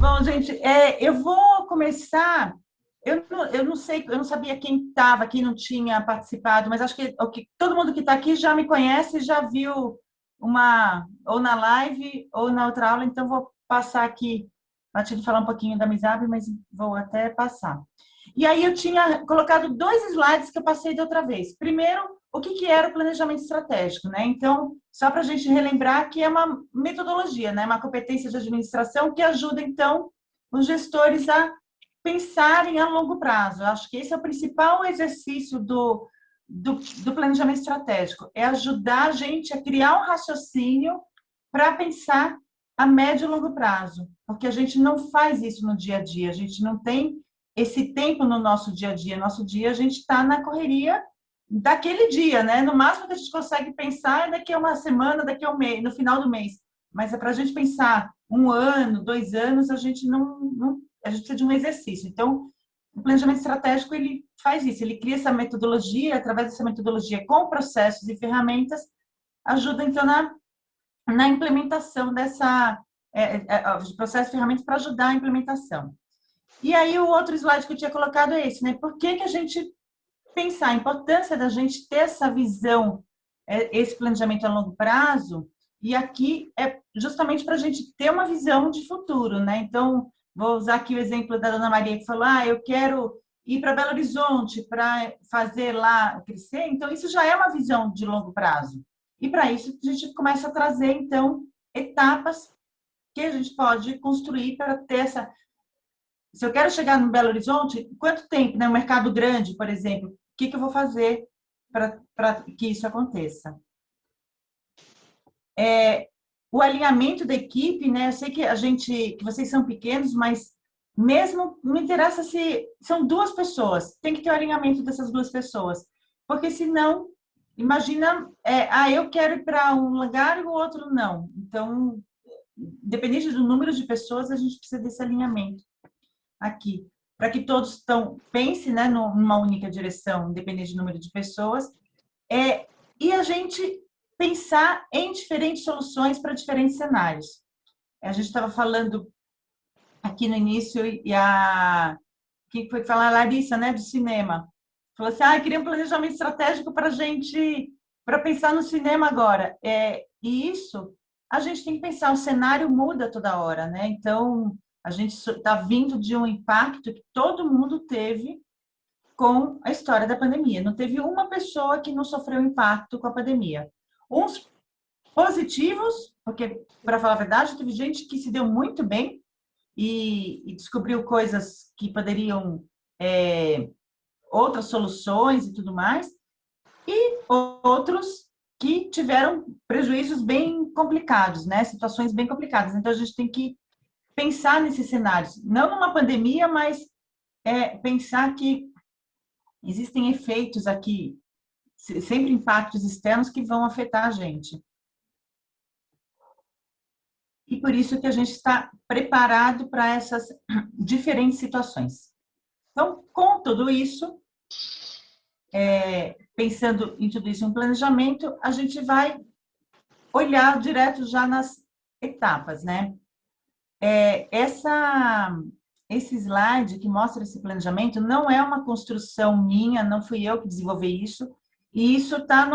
Bom, gente, eu vou começar. Eu não sei, eu não sabia quem estava, quem não tinha participado, mas acho que, todo mundo que está aqui já me conhece, já viu ou na live ou na outra aula, então vou passar aqui, a te falar um pouquinho da Misabe, mas vou até passar. E aí eu tinha colocado dois slides que eu passei da outra vez. Primeiro, o que que era o planejamento estratégico, né? Então, só para a gente relembrar que é uma metodologia, né? Uma competência de administração que ajuda, então, os gestores a pensarem a longo prazo. Eu acho que esse é o principal exercício do planejamento estratégico, é ajudar a gente a criar um raciocínio para pensar a médio e longo prazo, porque a gente não faz isso no dia a dia, a gente não tem esse tempo no nosso dia a dia. Nosso dia a gente está na correria daquele dia, né? No máximo que a gente consegue pensar é daqui a uma semana, daqui a um mês, no final do mês. Mas é para a gente pensar um ano, 2 anos, a gente não, a gente precisa de um exercício. Então, o planejamento estratégico ele faz isso, ele cria essa metodologia, através dessa metodologia com processos e ferramentas, ajuda então na implementação dessa de processos e ferramentas para ajudar a implementação. E aí o outro slide que eu tinha colocado é esse, né? Por que que a gente pensar a importância da gente ter essa visão, esse planejamento a longo prazo, e aqui é justamente para a gente ter uma visão de futuro, né? Então, vou usar aqui o exemplo da Dona Maria, que falou, eu quero ir para Belo Horizonte para fazer lá crescer, então isso já é uma visão de longo prazo. E para isso a gente começa a trazer, então, etapas que a gente pode construir para ter essa. Se eu quero chegar no Belo Horizonte, quanto tempo, né? Um mercado grande, por exemplo, o que que eu vou fazer para que isso aconteça? O alinhamento da equipe, né? Eu sei que que vocês são pequenos, mas mesmo não interessa se são duas pessoas, tem que ter o alinhamento dessas duas pessoas, porque senão, imagina, eu quero ir para um lugar e o outro não. Então, independente do número de pessoas, a gente precisa desse alinhamento aqui, para que todos pensem, né, numa única direção, independente do número de pessoas, e a gente pensar em diferentes soluções para diferentes cenários. A gente estava falando aqui no início, quem foi falar? A Larissa, né, do cinema. Falou assim, queria um planejamento estratégico para a gente, para pensar no cinema agora. E isso, a gente tem que pensar, o cenário muda toda hora, né? Então, a gente está vindo de um impacto que todo mundo teve com a história da pandemia. Não teve uma pessoa que não sofreu impacto com a pandemia. Uns positivos, porque, para falar a verdade, teve gente que se deu muito bem e descobriu coisas que poderiam, outras soluções e tudo mais, e outros que tiveram prejuízos bem complicados, né? Situações bem complicadas. Então, a gente tem que pensar nesses cenários, não numa pandemia, mas pensar que existem efeitos aqui, sempre impactos externos que vão afetar a gente. E por isso que a gente está preparado para essas diferentes situações. Então, com tudo isso, pensando em tudo isso, em planejamento, a gente vai olhar direto já nas etapas, né? Esse slide que mostra esse planejamento não é uma construção minha, não fui eu que desenvolvi isso, e isso está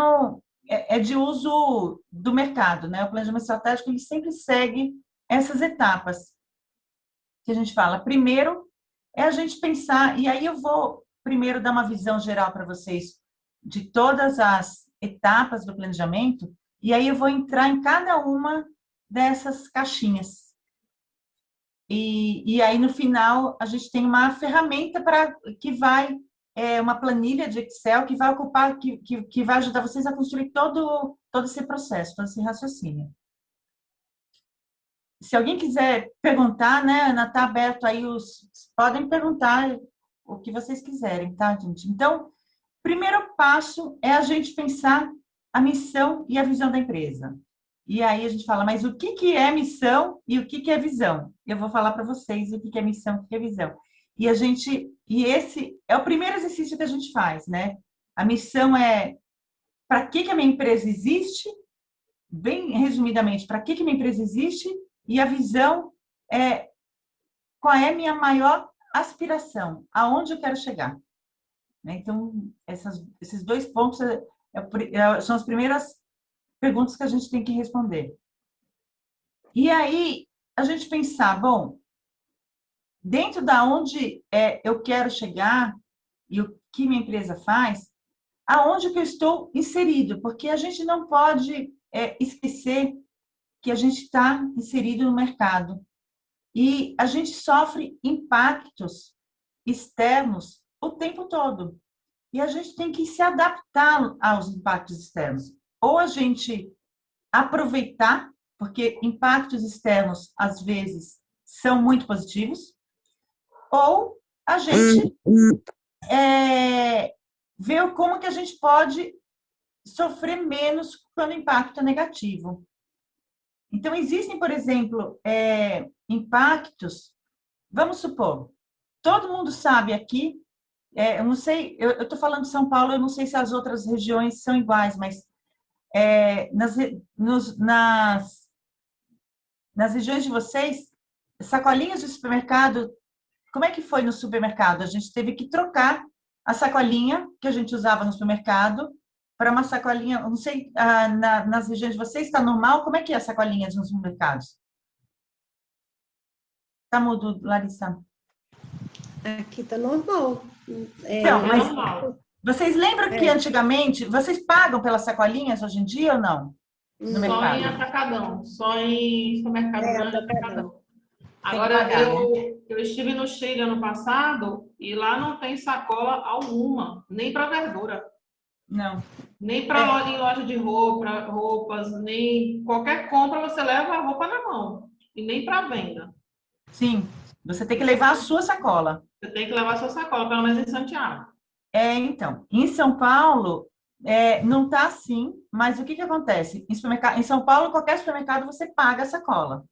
de uso do mercado, né? O planejamento estratégico ele sempre segue essas etapas que a gente fala. Primeiro é a gente pensar, e aí eu vou primeiro dar uma visão geral para vocês de todas as etapas do planejamento, e aí eu vou entrar em cada uma dessas caixinhas. E aí, no final, a gente tem uma ferramenta que vai, uma planilha de Excel que vai ocupar, que vai ajudar vocês a construir todo esse processo, todo esse raciocínio. Se alguém quiser perguntar, né, Ana, está aberto aí, podem perguntar o que vocês quiserem, tá, gente? Então, primeiro passo é a gente pensar a missão e a visão da empresa. E aí a gente fala, mas o que que é missão e o que que é visão? Eu vou falar para vocês o que que é missão, o que que é visão. E esse é o primeiro exercício que a gente faz, né? A missão é para que que a minha empresa existe? Bem resumidamente, para que que minha empresa existe? E a visão é qual é a minha maior aspiração, aonde eu quero chegar. Né? Então, esses 2 pontos são as primeiras perguntas que a gente tem que responder. E aí, a gente pensar, bom, dentro da onde eu quero chegar e o que minha empresa faz, aonde que eu estou inserido, porque a gente não pode esquecer que a gente está inserido no mercado e a gente sofre impactos externos o tempo todo. E a gente tem que se adaptar aos impactos externos. Ou a gente aproveitar, porque impactos externos, às vezes, são muito positivos, ou a gente ver como que a gente pode sofrer menos quando o impacto é negativo. Então, existem, por exemplo, impactos, vamos supor, todo mundo sabe aqui, eu não sei, eu estou falando de São Paulo, eu não sei se as outras regiões são iguais, mas nas regiões de vocês, sacolinhas de supermercado, como é que foi no supermercado? A gente teve que trocar a sacolinha que a gente usava no supermercado para uma sacolinha, não sei, nas regiões de vocês está normal? Como é que é a sacolinha nos supermercados? Tá mudo, Larissa? Aqui tá normal. Então, mas normal. vocês lembram que antigamente, vocês pagam pelas sacolinhas hoje em dia ou não? No Só mercado? em atacadão, só em supermercado grande atacadão. Tem que Agora, pagar, né? eu estive no Chile ano passado e lá não tem sacola alguma, nem para verdura, Não. nem para em loja de roupas, nem qualquer compra você leva a roupa na mão e nem para venda. Sim, você tem que levar a sua sacola. Você tem que levar a sua sacola, pelo menos em Santiago. Então, em São Paulo, não está assim, mas o que que acontece? Em São Paulo, qualquer supermercado você paga a sacola.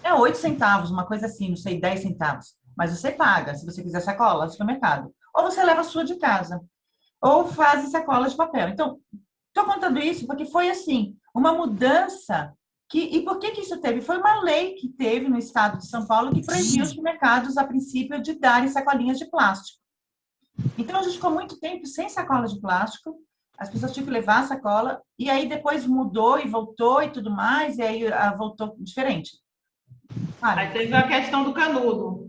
É 8 centavos, uma coisa assim, não sei, 10 centavos. Mas você paga, se você quiser sacola no supermercado. Ou você leva a sua de casa. Ou faz em sacola de papel. Então, estou contando isso porque foi assim, uma mudança e por que que isso teve? Foi uma lei que teve no estado de São Paulo que proibia os supermercados, a princípio, de darem sacolinhas de plástico. Então, a gente ficou muito tempo sem sacola de plástico, as pessoas tinham que levar a sacola, e aí depois mudou e voltou e tudo mais, e aí voltou diferente. Aí teve a questão do canudo.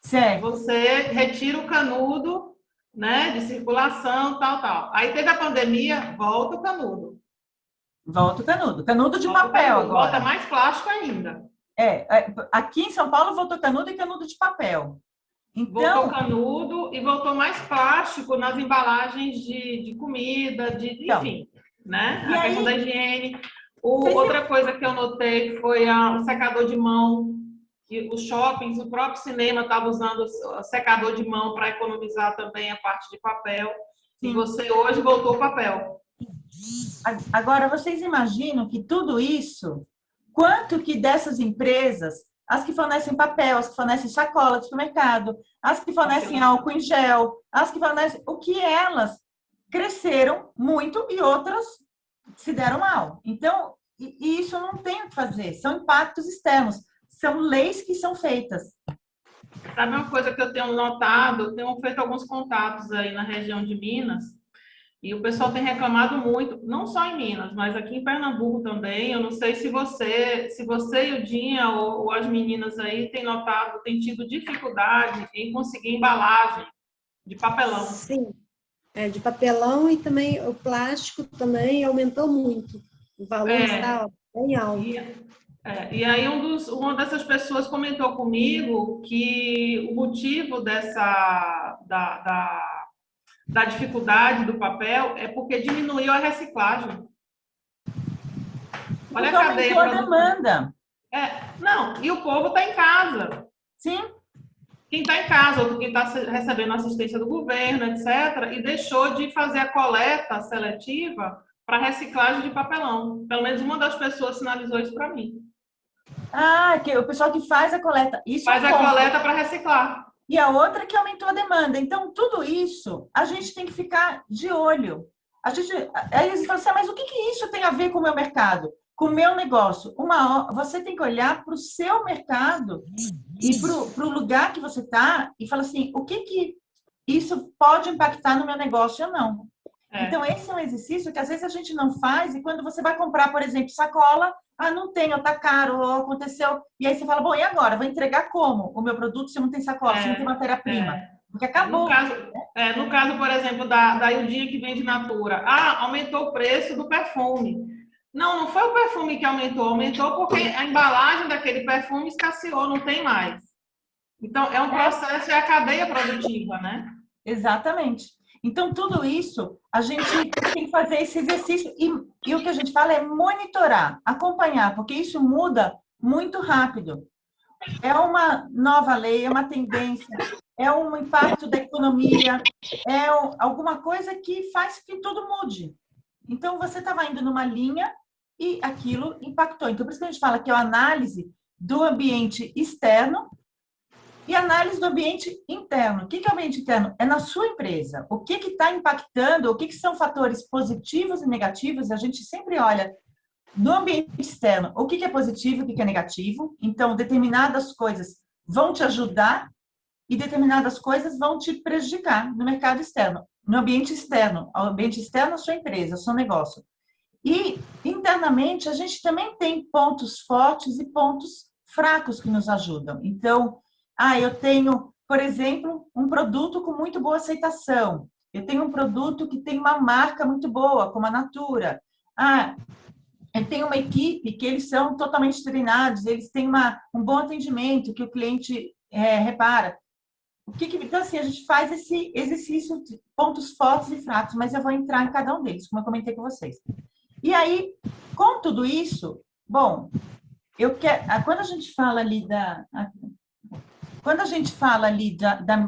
Certo. Você retira o canudo, né, de circulação, tal. Aí teve a pandemia, volta o canudo. Volta o canudo. Canudo de Volta papel canudo. agora. Volta mais plástico ainda. Aqui em São Paulo voltou canudo e canudo de papel. Voltou Então, canudo e voltou mais plástico nas embalagens de comida, enfim, né? A questão da higiene. Outra coisa que eu notei foi o secador de mão, que os shoppings, o próprio cinema estava usando o secador de mão para economizar também a parte de papel. Sim. E você hoje voltou o papel. Agora, vocês imaginam que tudo isso, quanto que dessas empresas, as que fornecem papel, as que fornecem sacola de supermercado, as que fornecem álcool em gel, as que fornecem... O que elas cresceram muito e outras se deram mal. Então, e isso não tem o que fazer. São impactos externos. São leis que são feitas. Sabe uma coisa que eu tenho notado? Eu tenho feito alguns contatos aí na região de Minas, e o pessoal tem reclamado muito, não só em Minas, mas aqui em Pernambuco também. Eu não sei se você e o Dinha ou as meninas aí têm notado, têm tido dificuldade em conseguir embalagem de papelão. Sim, de papelão, e também o plástico também aumentou muito. O valor está bem alto. E aí uma dessas pessoas comentou comigo que o motivo da dificuldade do papel é porque diminuiu a reciclagem. Olha a cadeia. Aumentou a demanda. Não, e o povo está em casa. Sim. Quem está em casa, ou quem está recebendo assistência do governo, etc., e deixou de fazer a coleta seletiva para reciclagem de papelão. Pelo menos uma das pessoas sinalizou isso para mim. Que o pessoal que faz a coleta. Isso faz a coleta para reciclar. E a outra que aumentou a demanda. Então, tudo isso, a gente tem que ficar de olho. Aí eles falam assim, mas o que isso tem a ver com o meu mercado? com o meu negócio. Você tem que olhar para o seu mercado e para o lugar que você está e falar assim, o que isso pode impactar no meu negócio ou não. Então, esse é um exercício que às vezes a gente não faz e quando você vai comprar, por exemplo, sacola, não tem, ou tá caro, ou aconteceu. E aí você fala, bom, e agora? Vou entregar como o meu produto se não tem sacola, se não tem matéria-prima? Porque acabou. No caso, por exemplo, da Ildinha que vende Natura. Aumentou o preço do perfume. Não foi o perfume que aumentou porque a embalagem daquele perfume escasseou, não tem mais. Então, é um processo, é a cadeia produtiva, né? Exatamente. Então, tudo isso, a gente tem que fazer esse exercício. E o que a gente fala é monitorar, acompanhar, porque isso muda muito rápido. É uma nova lei, é uma tendência, é um impacto da economia, alguma coisa que faz que tudo mude. Então, você estava indo numa linha e aquilo impactou. Então, por isso que a gente fala que é a análise do ambiente externo e análise do ambiente interno. O que é o ambiente interno? É na sua empresa. O que está impactando, o que são fatores positivos e negativos, a gente sempre olha no ambiente externo, o que é positivo, o que é negativo. Então, determinadas coisas vão te ajudar e determinadas coisas vão te prejudicar no mercado externo, no ambiente externo. O ambiente externo é a sua empresa, o seu negócio. E, internamente, a gente também tem pontos fortes e pontos fracos que nos ajudam. Então, eu tenho, por exemplo, um produto com muito boa aceitação. Eu tenho um produto que tem uma marca muito boa, como a Natura. Eu tenho uma equipe que eles são totalmente treinados, eles têm um bom atendimento, que o cliente repara. Então, assim, a gente faz esse exercício de pontos fortes e fracos, mas eu vou entrar em cada um deles, como eu comentei com vocês. E aí, com tudo isso, bom, quando a gente fala ali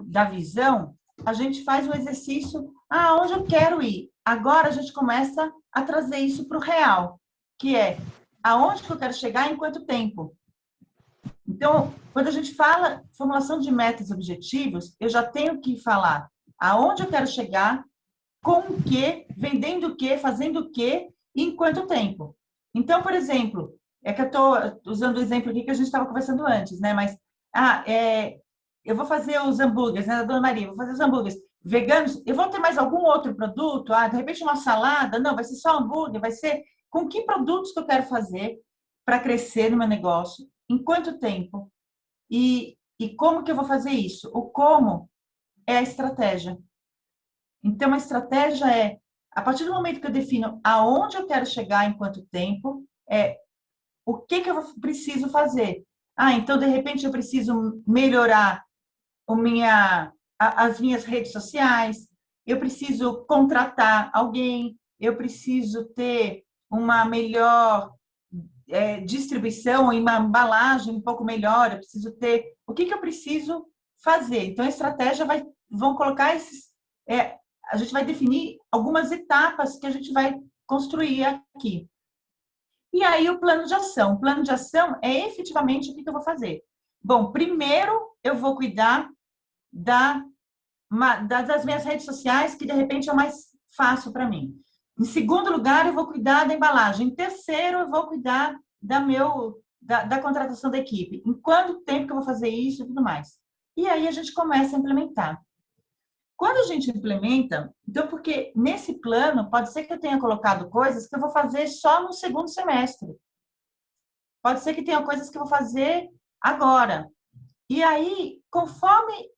da visão, a gente faz um exercício, onde eu quero ir? Agora a gente começa a trazer isso para o real, que é aonde que eu quero chegar em quanto tempo. Então, quando a gente fala formulação de metas e objetivos, eu já tenho que falar aonde eu quero chegar, com o quê, vendendo o quê, fazendo o quê e em quanto tempo. Então, por exemplo, que eu estou usando o exemplo aqui que a gente estava conversando antes, né? Mas, eu vou fazer os hambúrgueres, né, da Dona Maria, vou fazer os hambúrgueres veganos, eu vou ter mais algum outro produto? De repente uma salada? Não, vai ser só hambúrguer, vai ser... Com que produtos que eu quero fazer para crescer no meu negócio? Em quanto tempo? E como que eu vou fazer isso? O como é a estratégia. Então, a estratégia a partir do momento que eu defino aonde eu quero chegar em quanto tempo, o que eu preciso fazer. Então, de repente, eu preciso melhorar as minhas redes sociais, eu preciso contratar alguém, eu preciso ter uma melhor distribuição e uma embalagem um pouco melhor, eu preciso ter... O que eu preciso fazer? Então, a estratégia vão colocar a gente vai definir algumas etapas que a gente vai construir aqui. E aí, o plano de ação. O plano de ação é efetivamente o que eu vou fazer. Bom, primeiro eu vou cuidar das minhas redes sociais, que de repente é o mais fácil para mim. Em segundo lugar, eu vou cuidar da embalagem. Em terceiro, eu vou cuidar da contratação da equipe. Em quanto tempo que eu vou fazer isso e tudo mais. E aí a gente começa a implementar. Quando a gente implementa, então, porque nesse plano, pode ser que eu tenha colocado coisas que eu vou fazer só no segundo semestre. Pode ser que tenha coisas que eu vou fazer agora. E aí, conforme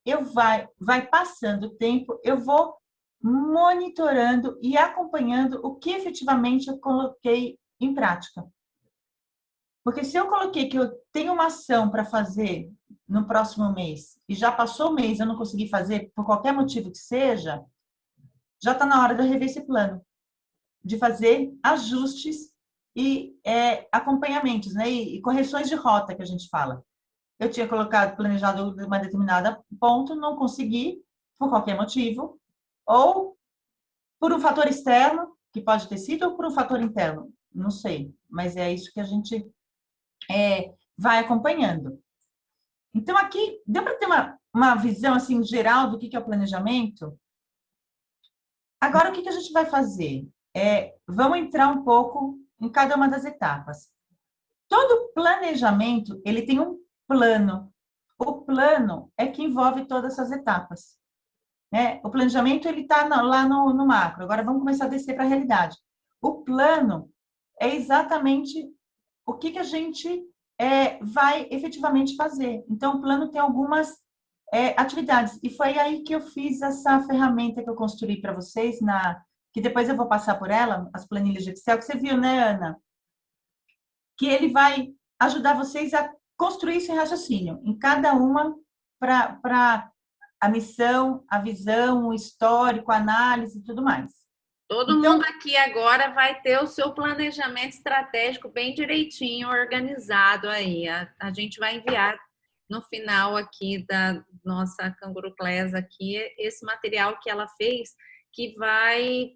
vai passando o tempo, eu vou monitorando e acompanhando o que efetivamente eu coloquei em prática. Porque se eu coloquei que eu tenho uma ação para fazer no próximo mês e já passou o mês e eu não consegui fazer por qualquer motivo que seja, já está na hora de eu rever esse plano, de fazer ajustes e acompanhamentos, né? E correções de rota que a gente fala. Eu tinha planejado uma determinada ponto, não consegui, por qualquer motivo, ou por um fator externo, que pode ter sido, ou por um fator interno, não sei, mas é isso que a gente vai acompanhando. Então, aqui, deu para ter uma visão, assim, geral do que é o planejamento? Agora, o que a gente vai fazer? Vamos entrar um pouco em cada uma das etapas. Todo planejamento, ele tem um plano. O plano é que envolve todas essas etapas, né? O planejamento, ele está lá no macro. Agora, vamos começar a descer para a realidade. O plano é exatamente o que a gente vai efetivamente fazer. Então, o plano tem algumas atividades. E foi aí que eu fiz essa ferramenta que eu construí para vocês, que depois eu vou passar por ela, as planilhas de Excel, que você viu, né, Ana? Que ele vai ajudar vocês a construir esse raciocínio, em cada uma para a missão, a visão, o histórico, a análise e tudo mais. Todo mundo aqui agora vai ter o seu planejamento estratégico bem direitinho, organizado aí. A gente vai enviar no final aqui da nossa Canguru Class aqui esse material que ela fez, que vai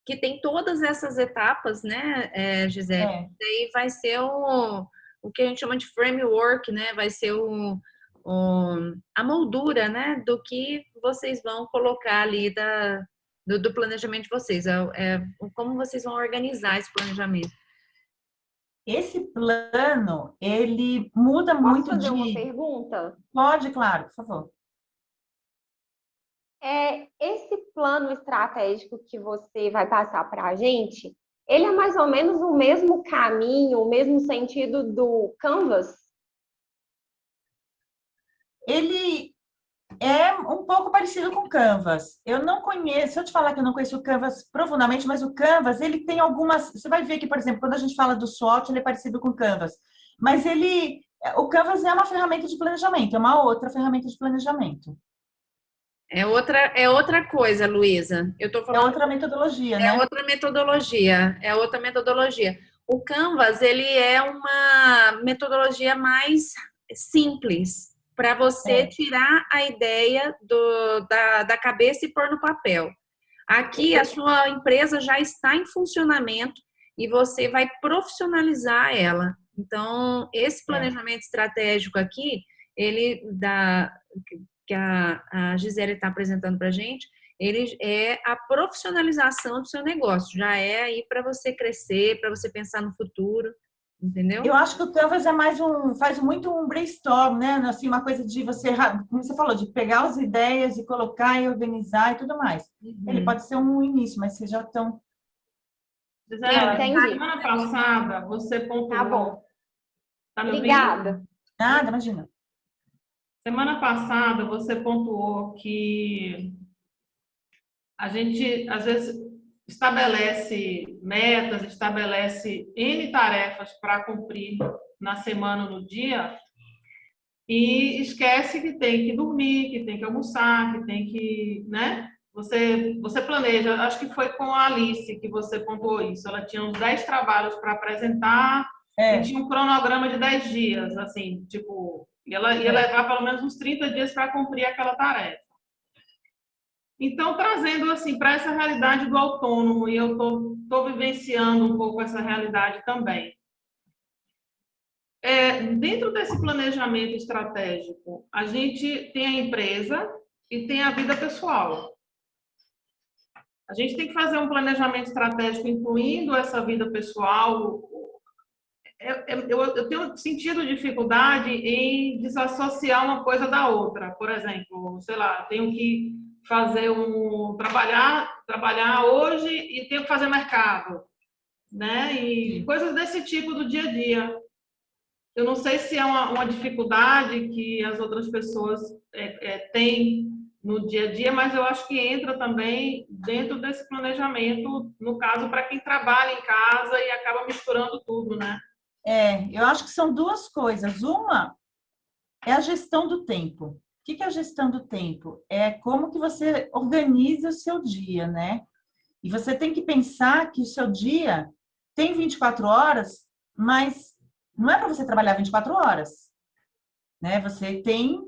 que tem todas essas etapas, né, Gisele? Daí vai ser o que a gente chama de framework, né? Vai ser a moldura, né, do que vocês vão colocar ali do planejamento de vocês, como vocês vão organizar esse planejamento. Esse plano, ele muda muito Posso fazer uma pergunta? Pode, claro, por favor. Esse plano estratégico que você vai passar para a gente, ele é mais ou menos o mesmo caminho, o mesmo sentido do Canvas? Ele é um pouco parecido com o Canvas. Eu não conheço, se eu te falar que eu não conheço o Canvas profundamente, mas o Canvas, ele tem algumas... Você vai ver que, por exemplo, quando a gente fala do SWOT, ele é parecido com o Canvas. Mas o Canvas é uma ferramenta de planejamento, é uma outra ferramenta de planejamento. É outra coisa, Luísa. Eu tô falando, é outra metodologia, né? É outra metodologia. O Canvas, ele é uma metodologia mais simples, para você tirar a ideia da cabeça e pôr no papel. Aqui, a sua empresa já está em funcionamento e você vai profissionalizar ela. Então, esse planejamento estratégico aqui, que a Gisele está apresentando para a gente, ele é a profissionalização do seu negócio. Já é aí para você crescer, para você pensar no futuro. Entendeu? Eu acho que o Canvas faz muito um brainstorm, né? Assim, uma coisa de você, como você falou, de pegar as ideias e colocar e organizar e tudo mais. Ele pode ser um início, mas vocês já estão... Semana passada, você pontuou... Tá bom. Tá me ouvindo? Obrigada. Nada, imagina. Semana passada, você pontuou que a gente, às vezes, estabelece metas, estabelece N tarefas para cumprir na semana, no dia, e esquece que tem que dormir, que tem que almoçar, que tem que, né? Você planeja, acho que foi com a Alice que você pontuou isso, ela tinha uns 10 trabalhos para apresentar e tinha um cronograma de 10 dias, assim, tipo, e ela ia levar pelo menos uns 30 dias para cumprir aquela tarefa. Então, trazendo assim para essa realidade do autônomo, e eu estou vivenciando um pouco essa realidade também. Dentro desse planejamento estratégico, a gente tem a empresa e tem a vida pessoal. A gente tem que fazer um planejamento estratégico incluindo essa vida pessoal. Eu tenho sentido dificuldade em desassociar uma coisa da outra. Por exemplo, sei lá, tenho que fazer trabalhar hoje e tenho que fazer mercado, né? E coisas desse tipo do dia a dia. Eu não sei se é uma dificuldade que as outras pessoas têm no dia a dia, mas eu acho que entra também dentro desse planejamento, no caso, para quem trabalha em casa e acaba misturando tudo, né? Eu acho que são duas coisas. Uma é a gestão do tempo. O que é a gestão do tempo? É como que você organiza o seu dia, né? E você tem que pensar que o seu dia tem 24 horas, mas não é para você trabalhar 24 horas, né? Você tem...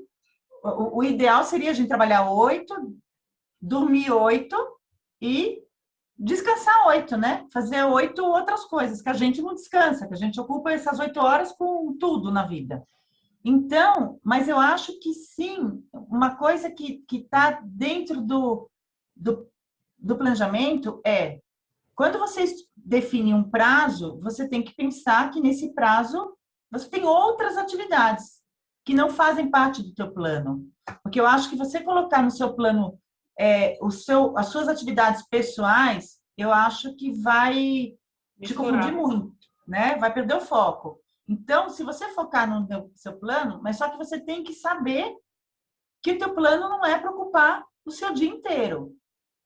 O ideal seria a gente trabalhar 8, dormir 8 e descansar 8, né? Fazer 8 outras coisas, que a gente não descansa, que a gente ocupa essas 8 horas com tudo na vida. Então, mas eu acho que sim, uma coisa que está dentro do planejamento quando você define um prazo, você tem que pensar que nesse prazo você tem outras atividades que não fazem parte do teu plano. Porque eu acho que você colocar no seu plano as suas atividades pessoais, eu acho que vai te confundir muito, né? Vai perder o foco. Então, se você focar no seu plano, mas só que você tem que saber que o teu plano não é para ocupar o seu dia inteiro.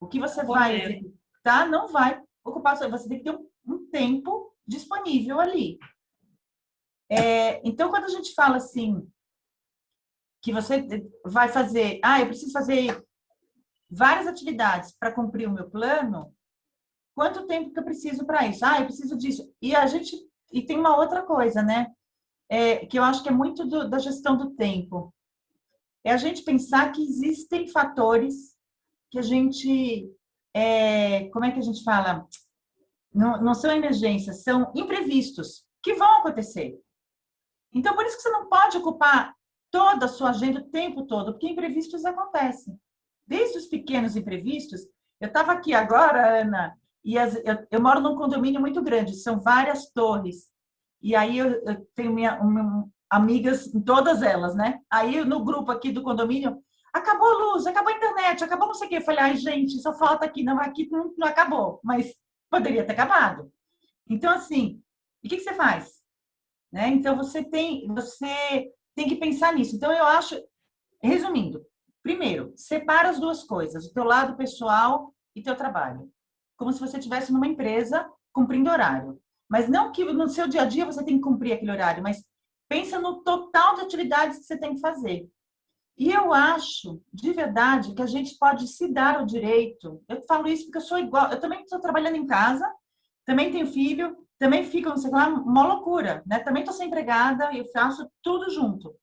O que você vai executar não vai ocupar, você tem que ter um tempo disponível ali. Então, quando a gente fala assim, que você vai fazer, eu preciso fazer várias atividades para cumprir o meu plano, quanto tempo que eu preciso para isso? Eu preciso disso. E tem uma outra coisa, né? Que eu acho que é muito da gestão do tempo. É a gente pensar que existem fatores que a gente, como é que a gente fala? Não são emergências, são imprevistos que vão acontecer. Então, por isso que você não pode ocupar toda a sua agenda o tempo todo, porque imprevistos acontecem. Desde os pequenos imprevistos, eu estava aqui agora, Ana, e eu moro num condomínio muito grande, são várias torres. E aí eu tenho amigas em todas elas, né? Aí no grupo aqui do condomínio, acabou a luz, acabou a internet, acabou não sei o quê. Eu falei, gente, só falta aqui, não, aqui não acabou, mas poderia ter acabado. Então, assim, e o que você faz? Né? Então, você tem que pensar nisso. Então, eu acho, resumindo, primeiro, separa as duas coisas, o teu lado pessoal e teu trabalho. Como se você estivesse numa empresa cumprindo horário. Mas não que no seu dia a dia você tem que cumprir aquele horário, mas pensa no total de atividades que você tem que fazer. E eu acho, de verdade, que a gente pode se dar o direito. Eu falo isso porque eu sou igual. Eu também estou trabalhando em casa, também tenho filho, também fico, não sei lá, uma loucura, né? Também estou sem empregada e eu faço tudo junto.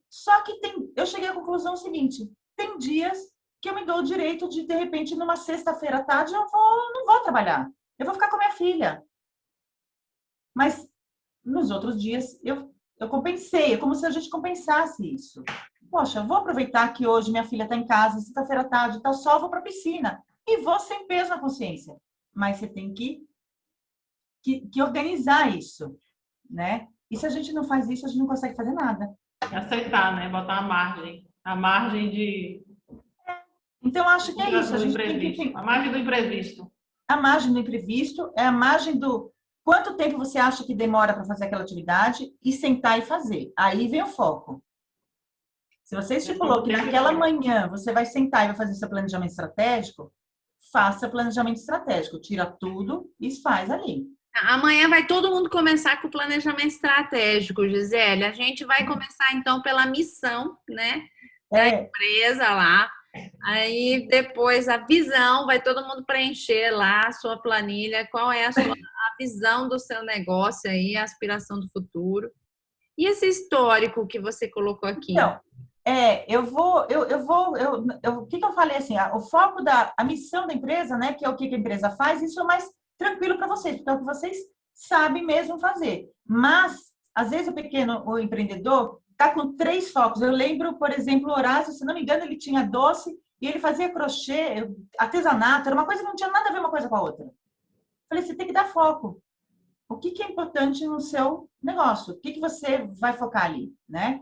Só que eu cheguei à conclusão seguinte: tem dias que eu me dou o direito de repente, numa sexta-feira à tarde, eu não vou trabalhar. Eu vou ficar com a minha filha. Mas nos outros dias eu compensei, é como se a gente compensasse isso. Poxa, eu vou aproveitar que hoje minha filha está em casa, sexta-feira à tarde, tá sol, vou para a piscina. E vou sem peso na consciência. Mas você tem que organizar isso, né? E se a gente não faz isso, a gente não consegue fazer nada. Aceitar, né? Botar a margem de... Então, acho que é isso. A margem do imprevisto. A margem do imprevisto é a margem do quanto tempo você acha que demora para fazer aquela atividade e sentar e fazer. Aí vem o foco. Se você estipulou que naquela manhã você vai sentar e vai fazer seu planejamento estratégico, faça planejamento estratégico. Tira tudo e faz ali. Amanhã vai todo mundo começar com o planejamento estratégico, Gisele. A gente vai começar, então, pela missão, né? Da empresa lá. Aí, depois, a visão. Vai todo mundo preencher lá a sua planilha. Qual é a visão do seu negócio aí, a aspiração do futuro. E esse histórico que você colocou aqui? Então, o que eu falei assim, o foco a missão da empresa, né, que é o que a empresa faz, isso é mais tranquilo para vocês, porque é o que vocês sabem mesmo fazer. Mas, às vezes, o empreendedor está com 3 focos. Eu lembro, por exemplo, o Horácio, se não me engano, ele tinha doce e ele fazia crochê, artesanato, era uma coisa que não tinha nada a ver uma coisa com a outra. Falei, você tem que dar foco. O que é importante no seu negócio? O que você vai focar ali, né?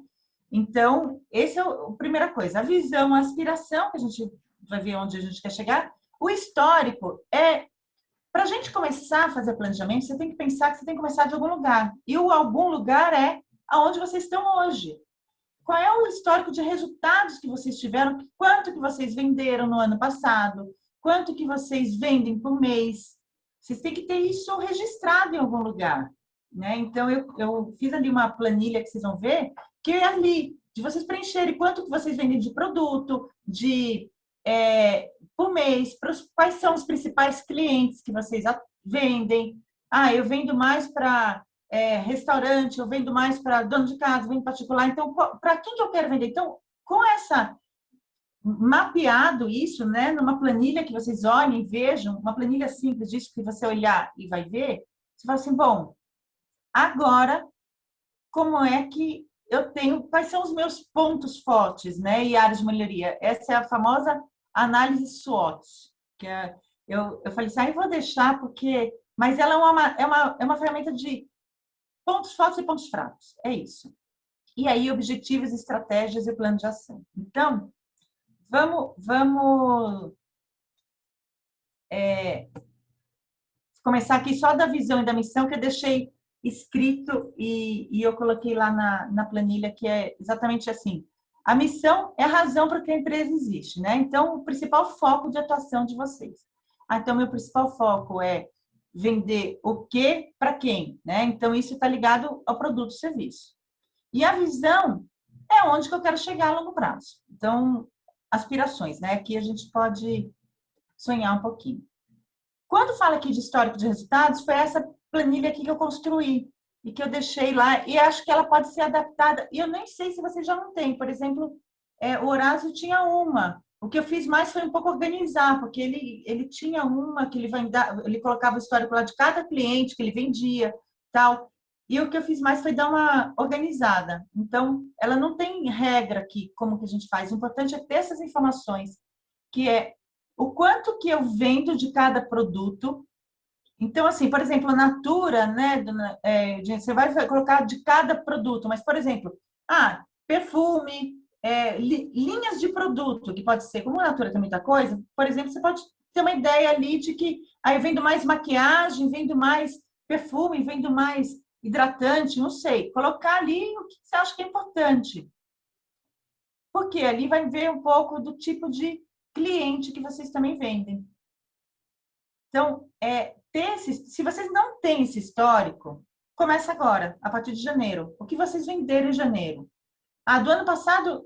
Então, essa é a primeira coisa. A visão, a aspiração, que a gente vai ver onde a gente quer chegar. O histórico para a gente começar a fazer planejamento, você tem que pensar que você tem que começar de algum lugar. E o algum lugar é aonde vocês estão hoje. Qual é o histórico de resultados que vocês tiveram? Quanto que vocês venderam no ano passado? Quanto que vocês vendem por mês? Vocês têm que ter isso registrado em algum lugar, né? Então, eu fiz ali uma planilha que vocês vão ver, que é ali, de vocês preencherem quanto que vocês vendem de produto, por mês, quais são os principais clientes que vocês vendem. Eu vendo mais para restaurante, eu vendo mais para dono de casa, vendo particular. Então, para quem que eu quero vender? Então, com mapeado isso, né, numa planilha que vocês olhem e vejam, uma planilha simples disso que você olhar e vai ver, você fala assim, bom, agora, como é que quais são os meus pontos fortes, né, e áreas de melhoria? Essa é a famosa análise SWOT, que eu falei assim, eu vou deixar porque Mas ela é uma ferramenta de pontos fortes e pontos fracos. É isso. E aí, objetivos, estratégias e plano de ação. Então, vamos começar aqui só da visão e da missão, que eu deixei escrito e eu coloquei lá na planilha, que é exatamente assim. A missão é a razão para que a empresa existe, né? Então, o principal foco de atuação de vocês. Então, meu principal foco é vender o quê para quem, né? Então, isso está ligado ao produto e serviço. E a visão é onde que eu quero chegar a longo prazo. Então, aspirações, né? Aqui a gente pode sonhar um pouquinho. Quando fala aqui de histórico de resultados, foi essa planilha aqui que eu construí e que eu deixei lá, e acho que ela pode ser adaptada. E eu nem sei se você já não tem. Por exemplo, o Horácio tinha uma. O que eu fiz mais foi um pouco organizar, porque ele tinha uma que ele colocava o histórico lá de cada cliente que ele vendia, tal. E o que eu fiz mais foi dar uma organizada. Então, ela não tem regra aqui, como que a gente faz. O importante é ter essas informações, que é o quanto que eu vendo de cada produto. Então, assim, por exemplo, a Natura, né? Você vai colocar de cada produto, mas, por exemplo, perfume, linhas de produto, que pode ser, como a Natura tem muita coisa, por exemplo, você pode ter uma ideia ali de que aí eu vendo mais maquiagem, vendo mais perfume, vendo mais hidratante, não sei. Colocar ali o que você acha que é importante. Porque ali vai ver um pouco do tipo de cliente que vocês também vendem. Então, se vocês não têm esse histórico, começa agora, a partir de janeiro. O que vocês venderam em janeiro? Do ano passado,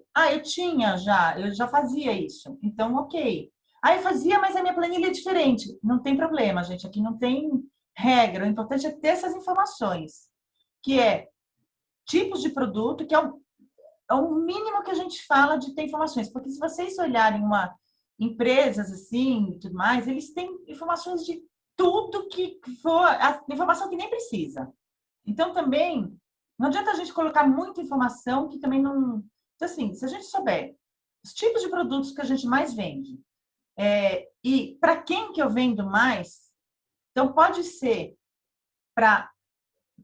eu já fazia isso. Então, ok. Eu fazia, mas a minha planilha é diferente. Não tem problema, gente. Aqui não tem regra. O importante é ter essas informações, que é tipos de produto, que é o mínimo que a gente fala de ter informações. Porque se vocês olharem empresas assim e tudo mais, eles têm informações de tudo que for, a informação que nem precisa. Então, também, não adianta a gente colocar muita informação que também não... Então, assim, se a gente souber os tipos de produtos que a gente mais vende e para quem que eu vendo mais, então pode ser para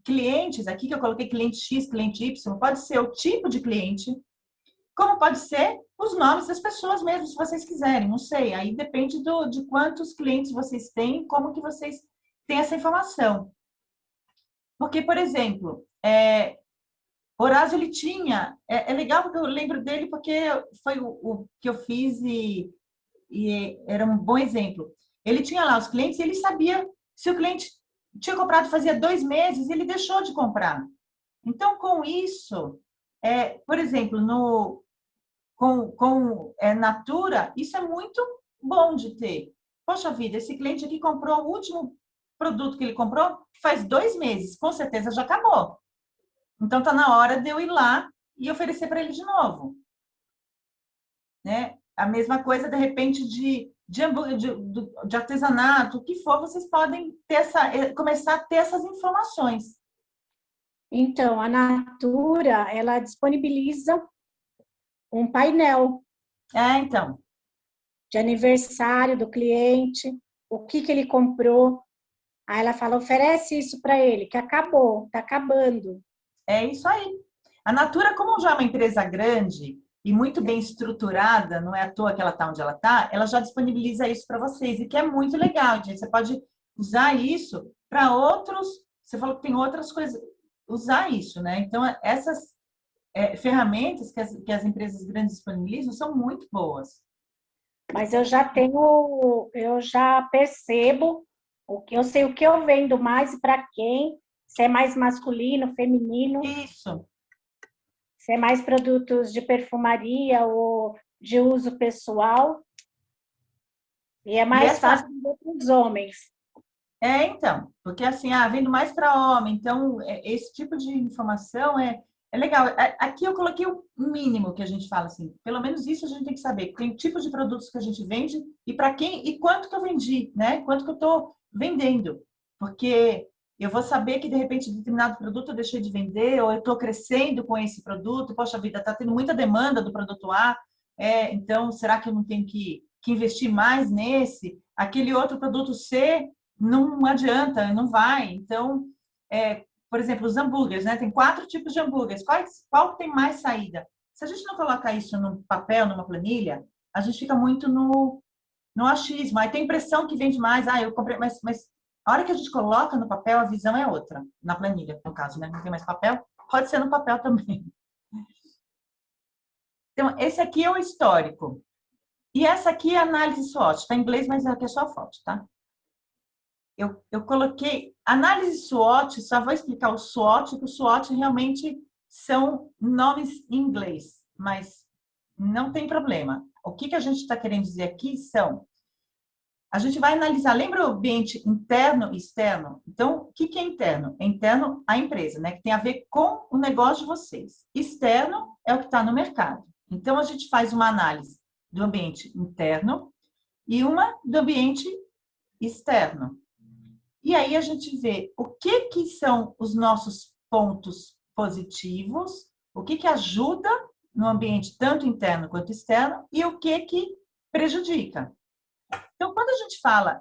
clientes, aqui que eu coloquei cliente X, cliente Y, pode ser o tipo de cliente, como pode ser os nomes das pessoas mesmo, se vocês quiserem, não sei. Aí depende de quantos clientes vocês têm, como que vocês têm essa informação. Porque, por exemplo, Horácio, ele tinha... É legal porque eu lembro dele porque foi o que eu fiz e era um bom exemplo. Ele tinha lá os clientes e ele sabia se o cliente tinha comprado fazia 2 meses, ele deixou de comprar. Então, com isso, por exemplo, com Natura, isso é muito bom de ter. Poxa vida, esse cliente aqui comprou o último produto que ele comprou faz 2 meses, com certeza já acabou. Então, está na hora de eu ir lá e oferecer para ele de novo. Né? A mesma coisa, de repente, de hambúrguer, de artesanato, o que for, vocês podem começar a ter essas informações. Então, a Natura, ela disponibiliza um painel. Então. De aniversário do cliente, o que ele comprou. Aí ela fala, oferece isso para ele, que acabou, está acabando. É isso aí. A Natura, como já é uma empresa grande e muito bem estruturada, não é à toa que ela está onde ela está, ela já disponibiliza isso para vocês, e que é muito legal, gente. Você pode usar isso para outros... Você falou que tem outras coisas... Usar isso, né? Então, essas ferramentas que as empresas grandes disponibilizam são muito boas. Mas eu já percebo, eu sei o que eu vendo mais e para quem, se é mais masculino, feminino. Isso. Se é mais produtos de perfumaria ou de uso pessoal. E é mais fácil para os homens. Então, porque assim, vendo mais para homem, então esse tipo de informação é legal. Aqui eu coloquei o mínimo que a gente fala assim, pelo menos isso a gente tem que saber. Tem tipos de produtos que a gente vende e para quem e quanto que eu vendi, né? Quanto que eu estou vendendo. Porque eu vou saber que de repente determinado produto eu deixei de vender ou eu estou crescendo com esse produto. Poxa vida, está tendo muita demanda do produto A, então será que eu não tenho que investir mais nesse? Aquele outro produto C não adianta, não vai. Então, por exemplo, os hambúrgueres, né? Tem 4 tipos de hambúrgueres. Qual tem mais saída? Se a gente não colocar isso no papel, numa planilha, a gente fica muito no achismo. Aí tem impressão que vende mais. Eu comprei, mas a hora que a gente coloca no papel, a visão é outra. Na planilha, no caso, né? Não tem mais papel. Pode ser no papel também. Então, esse aqui é o histórico. E essa aqui é a análise SWOT. Está em inglês, mas aqui é só foto, tá? Eu coloquei análise SWOT, só vou explicar o SWOT, porque o SWOT realmente são nomes em inglês, mas não tem problema. O que a gente está querendo dizer aqui a gente vai analisar, lembra o ambiente interno e externo? Então, o que é interno? É interno à empresa, né? Que tem a ver com o negócio de vocês. Externo é o que está no mercado. Então, a gente faz uma análise do ambiente interno e uma do ambiente externo. E aí a gente vê o que são os nossos pontos positivos, o que ajuda no ambiente tanto interno quanto externo e o que prejudica. Então, quando a gente fala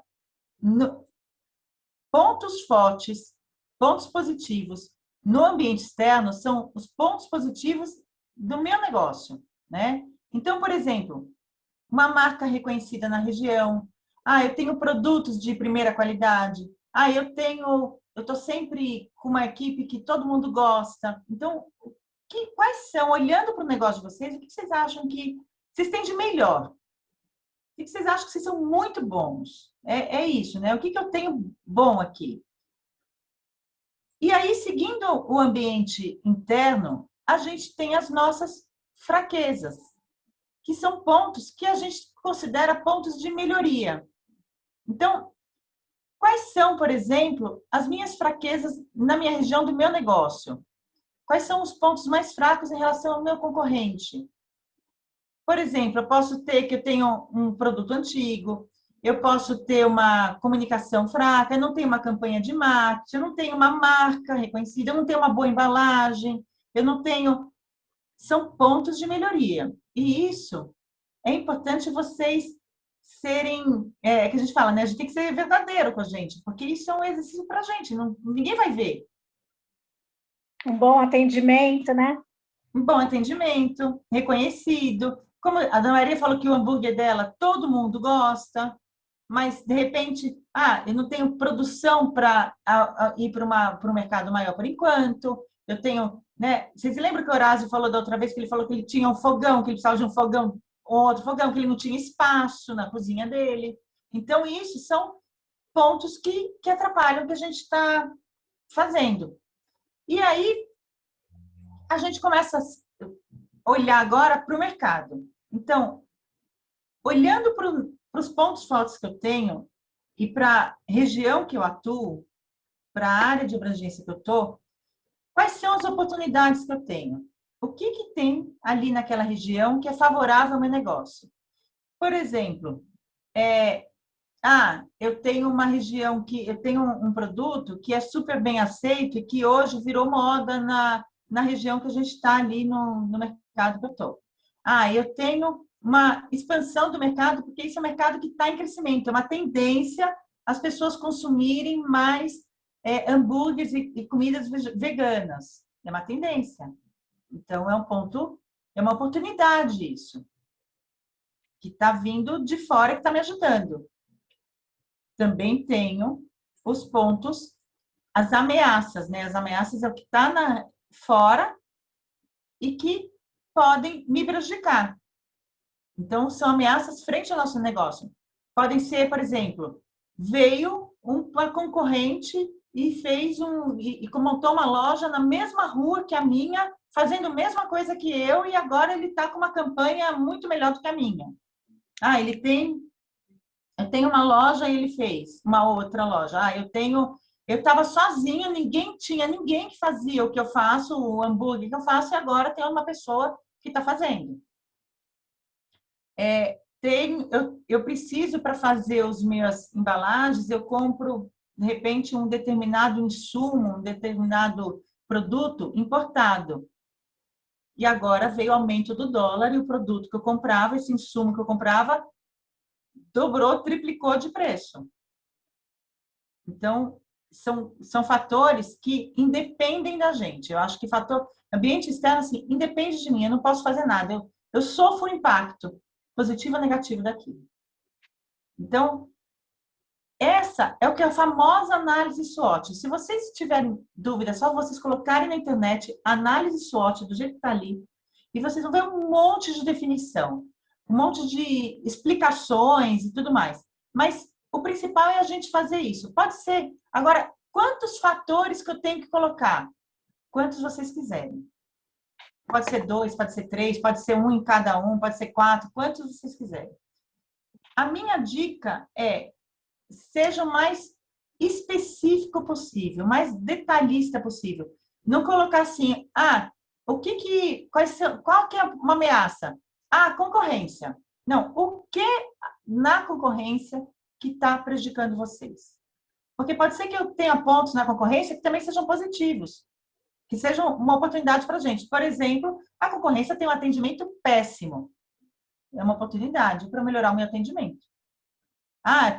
pontos fortes, pontos positivos no ambiente externo, são os pontos positivos do meu negócio, né? Então, por exemplo, uma marca reconhecida na região. Eu tenho produtos de primeira qualidade. Eu estou sempre com uma equipe que todo mundo gosta. Então, quais são, olhando para o negócio de vocês, o que vocês acham que vocês têm de melhor? O que vocês acham que vocês são muito bons? É isso, né? O que eu tenho bom aqui? E aí, seguindo o ambiente interno, a gente tem as nossas fraquezas, que são pontos que a gente considera pontos de melhoria. Então, quais são, por exemplo, as minhas fraquezas na minha região do meu negócio? Quais são os pontos mais fracos em relação ao meu concorrente? Por exemplo, eu tenho um produto antigo, eu posso ter uma comunicação fraca, eu não tenho uma campanha de marketing, eu não tenho uma marca reconhecida, eu não tenho uma boa embalagem, eu não tenho... São pontos de melhoria. E isso é importante vocês serem... que a gente fala, né? A gente tem que ser verdadeiro com a gente, porque isso é um exercício para a gente, ninguém vai ver. Um bom atendimento, né? Um bom atendimento, reconhecido. Como a Ana Maria falou que o hambúrguer dela todo mundo gosta, mas de repente, eu não tenho produção para ir para um mercado maior por enquanto. Eu tenho, né? Vocês lembram que o Horácio falou da outra vez que ele falou que ele tinha um fogão, que ele precisava de um fogão, outro fogão, que ele não tinha espaço na cozinha dele. Então, isso são pontos que atrapalham o que a gente está fazendo. E aí, a gente começa a olhar agora para o mercado. Então, olhando para os pontos fortes que eu tenho e para a região que eu atuo, para a área de abrangência que eu estou, quais são as oportunidades que eu tenho? O que tem ali naquela região que é favorável ao meu negócio? Por exemplo, eu tenho uma região eu tenho um produto que é super bem aceito e que hoje virou moda na região que a gente está ali no mercado que eu estou. Eu tenho uma expansão do mercado, porque esse é um mercado que está em crescimento, é uma tendência as pessoas consumirem mais hambúrgueres e comidas veganas. É uma tendência. Então, é uma oportunidade isso, que está vindo de fora, que está me ajudando. Também tenho os pontos, as ameaças, né? As ameaças é o que está fora e que podem me prejudicar. Então, são ameaças frente ao nosso negócio. Podem ser, por exemplo, veio uma concorrente e montou uma loja na mesma rua que a minha, fazendo a mesma coisa que eu, e agora ele está com uma campanha muito melhor do que a minha. Eu tenho uma loja e ele fez uma outra loja. Eu estava sozinha, tinha ninguém que fazia o que eu faço, o hambúrguer que eu faço, e agora tem uma pessoa que está fazendo. Eu preciso, para fazer as minhas embalagens, eu compro, de repente, um determinado insumo, um determinado produto importado. E agora veio o aumento do dólar e o produto que eu comprava, esse insumo que eu comprava, dobrou, triplicou de preço. Então, são fatores que independem da gente. Eu acho que fator ambiente externo, assim, independe de mim, eu não posso fazer nada. Eu sofro o impacto positivo ou negativo daquilo. Então, essa é o que é a famosa análise SWOT. Se vocês tiverem dúvida, é só vocês colocarem na internet análise SWOT do jeito que está ali, e vocês vão ver um monte de definição, um monte de explicações e tudo mais. Mas o principal é a gente fazer isso. Pode ser. Agora, quantos fatores que eu tenho que colocar? Quantos vocês quiserem. Pode ser 2, pode ser 3, pode ser 1 em cada um, pode ser 4, quantos vocês quiserem. A minha dica é: seja o mais específico possível, mais detalhista possível. Não colocar assim, qual que é uma ameaça? Concorrência. Não, o que na concorrência que está prejudicando vocês? Porque pode ser que eu tenha pontos na concorrência que também sejam positivos, que sejam uma oportunidade para a gente. Por exemplo, a concorrência tem um atendimento péssimo. É uma oportunidade para melhorar o meu atendimento.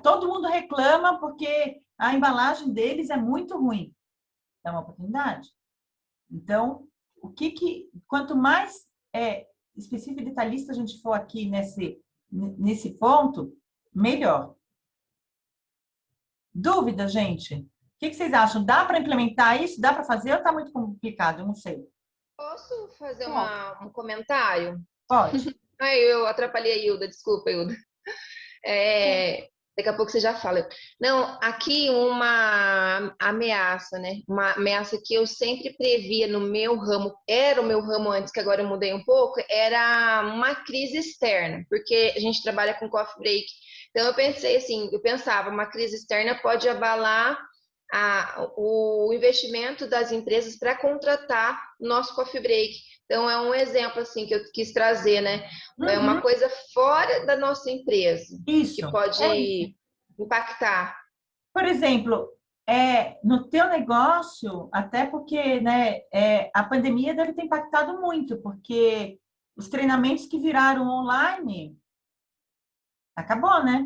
Todo mundo reclama porque a embalagem deles é muito ruim. É uma oportunidade. Então, quanto mais específico e detalhista a gente for aqui nesse ponto, melhor. Dúvida, gente? O que vocês acham? Dá para implementar isso? Dá para fazer ou está muito complicado? Eu não sei. Posso fazer um comentário? Pode. Eu atrapalhei a Hilda, desculpa, Hilda. Daqui a pouco você já fala. Não, aqui uma ameaça, né? Uma ameaça que eu sempre previa no meu ramo, era o meu ramo antes, que agora eu mudei um pouco, era uma crise externa, porque a gente trabalha com coffee break. Então eu pensei assim, uma crise externa pode abalar o investimento das empresas para contratar o nosso coffee break. Então é um exemplo assim que eu quis trazer, né? É uma coisa fora da nossa empresa. Isso. Que pode impactar. Por exemplo, no teu negócio, até porque, né, a pandemia deve ter impactado muito, porque os treinamentos que viraram online acabou, né?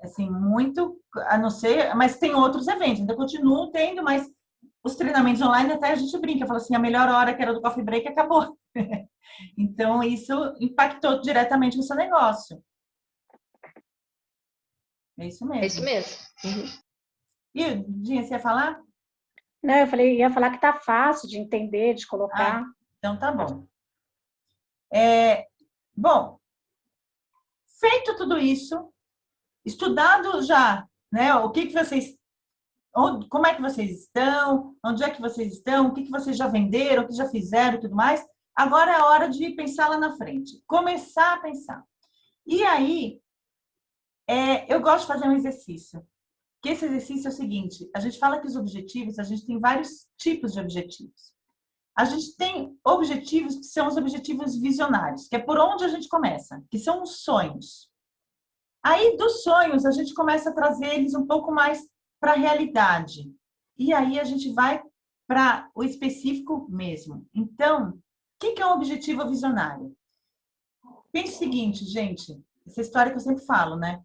Assim, muito, a não ser, mas tem outros eventos, ainda continuo tendo, mas os treinamentos online até a gente brinca, fala assim, a melhor hora que era do coffee break acabou. Então, isso impactou diretamente no seu negócio. É isso mesmo. É isso mesmo. Uhum. E, Dinha, você ia falar? Não, ia falar que tá fácil de entender, de colocar. Então tá bom. Bom, feito tudo isso, estudado já, né? Como é que vocês estão? Onde é que vocês estão? O que vocês já venderam? O que já fizeram e tudo mais? Agora é a hora de pensar lá na frente. Começar a pensar. E aí, eu gosto de fazer um exercício. Que esse exercício é o seguinte: a gente fala que os objetivos, a gente tem vários tipos de objetivos. A gente tem objetivos que são os objetivos visionários, que é por onde a gente começa, que são os sonhos. Aí, dos sonhos, a gente começa a trazer eles um pouco mais para a realidade. E aí a gente vai para o específico mesmo. Então, o que é um objetivo visionário? Pense o seguinte, gente, essa história que eu sempre falo, né?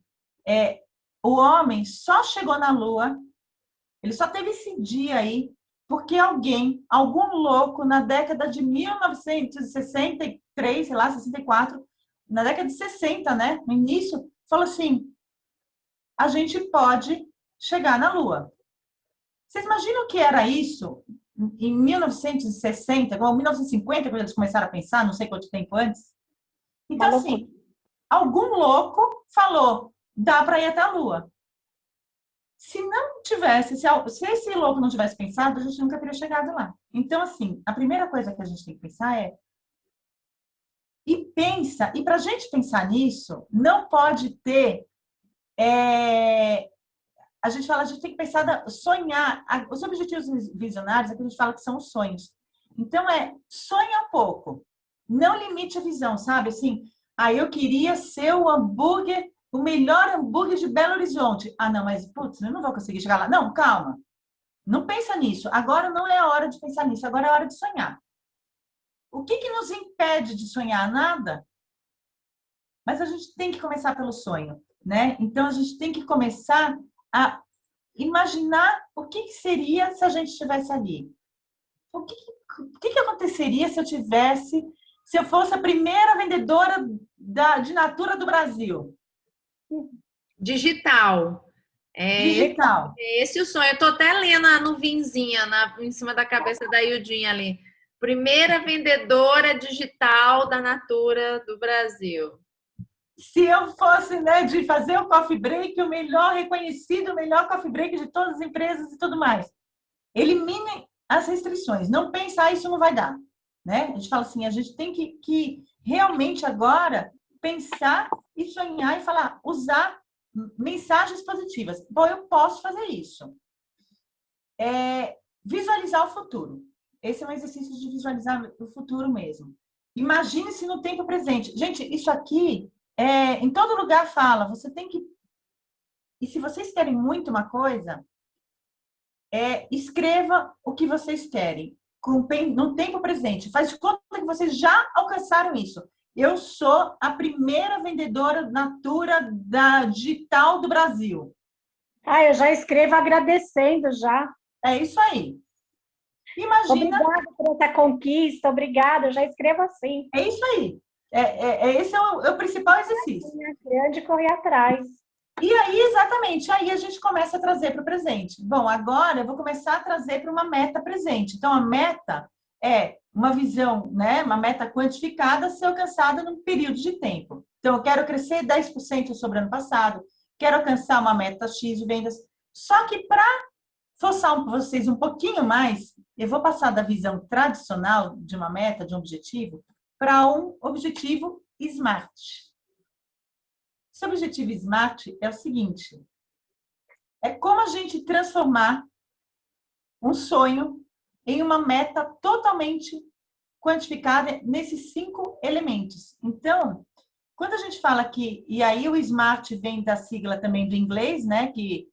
O homem só chegou na Lua, ele só teve esse dia aí, porque algum louco, na década de 1963, sei lá, 64, na década de 60, né? No início, falou assim, a gente pode chegar na Lua. Vocês imaginam o que era isso em 1960, ou 1950, quando eles começaram a pensar, não sei quanto tempo antes? Então, assim, algum louco falou, dá para ir até a Lua. Se não tivesse, se esse louco não tivesse pensado, a gente nunca teria chegado lá. Então, assim, a primeira coisa que a gente tem que pensar e para a gente pensar nisso, não pode ter, a gente tem que pensar, sonhar, os objetivos visionários é que a gente fala que são os sonhos. Então, sonha um pouco, não limite a visão, sabe? Assim, eu queria ser o melhor hambúrguer de Belo Horizonte. Não, mas, putz, eu não vou conseguir chegar lá. Não, calma. Não pensa nisso. Agora não é a hora de pensar nisso. Agora é a hora de sonhar. O que nos impede de sonhar? Nada. Mas a gente tem que começar pelo sonho, né? Então, a gente tem que começar a imaginar o que seria se a gente estivesse ali. O que aconteceria se eu fosse a primeira vendedora de Natura do Brasil? Digital. Digital. Esse é o sonho. Eu tô até lendo a nuvenzinha em cima da cabeça da Ildinha ali. Primeira vendedora digital da Natura do Brasil. Se eu fosse, né, de fazer o coffee break, o melhor reconhecido, o melhor coffee break de todas as empresas e tudo mais. Eliminem as restrições. Não pensar, isso não vai dar. Né? A gente fala assim, a gente tem que realmente agora pensar e sonhar e falar, usar mensagens positivas. Bom, eu posso fazer isso. Visualizar o futuro. Esse é um exercício de visualizar o futuro mesmo. Imagine-se no tempo presente. Gente, isso aqui, em todo lugar fala, você tem que... E se vocês querem muito uma coisa, escreva o que vocês querem no tempo presente. Faz de conta que vocês já alcançaram isso. Eu sou a primeira vendedora Natura digital do Brasil. Eu já escrevo agradecendo já. É isso aí. Imagina... Obrigada por essa conquista, obrigada, eu já escrevo assim. É isso aí. Esse é o principal exercício. Grande correr atrás. E aí, exatamente, aí a gente começa a trazer para o presente. Bom, agora eu vou começar a trazer para uma meta presente. Então, a meta é uma visão, né, uma meta quantificada a ser alcançada num período de tempo. Então, eu quero crescer 10% sobre o ano passado, quero alcançar uma meta X de vendas. Só que para forçar vocês um pouquinho mais, eu vou passar da visão tradicional de uma meta, de um objetivo, para um objetivo SMART. Esse objetivo SMART é o seguinte: é como a gente transformar um sonho em uma meta totalmente quantificada nesses 5 elementos. Então, quando a gente fala que... E aí o SMART vem da sigla também do inglês, né? Que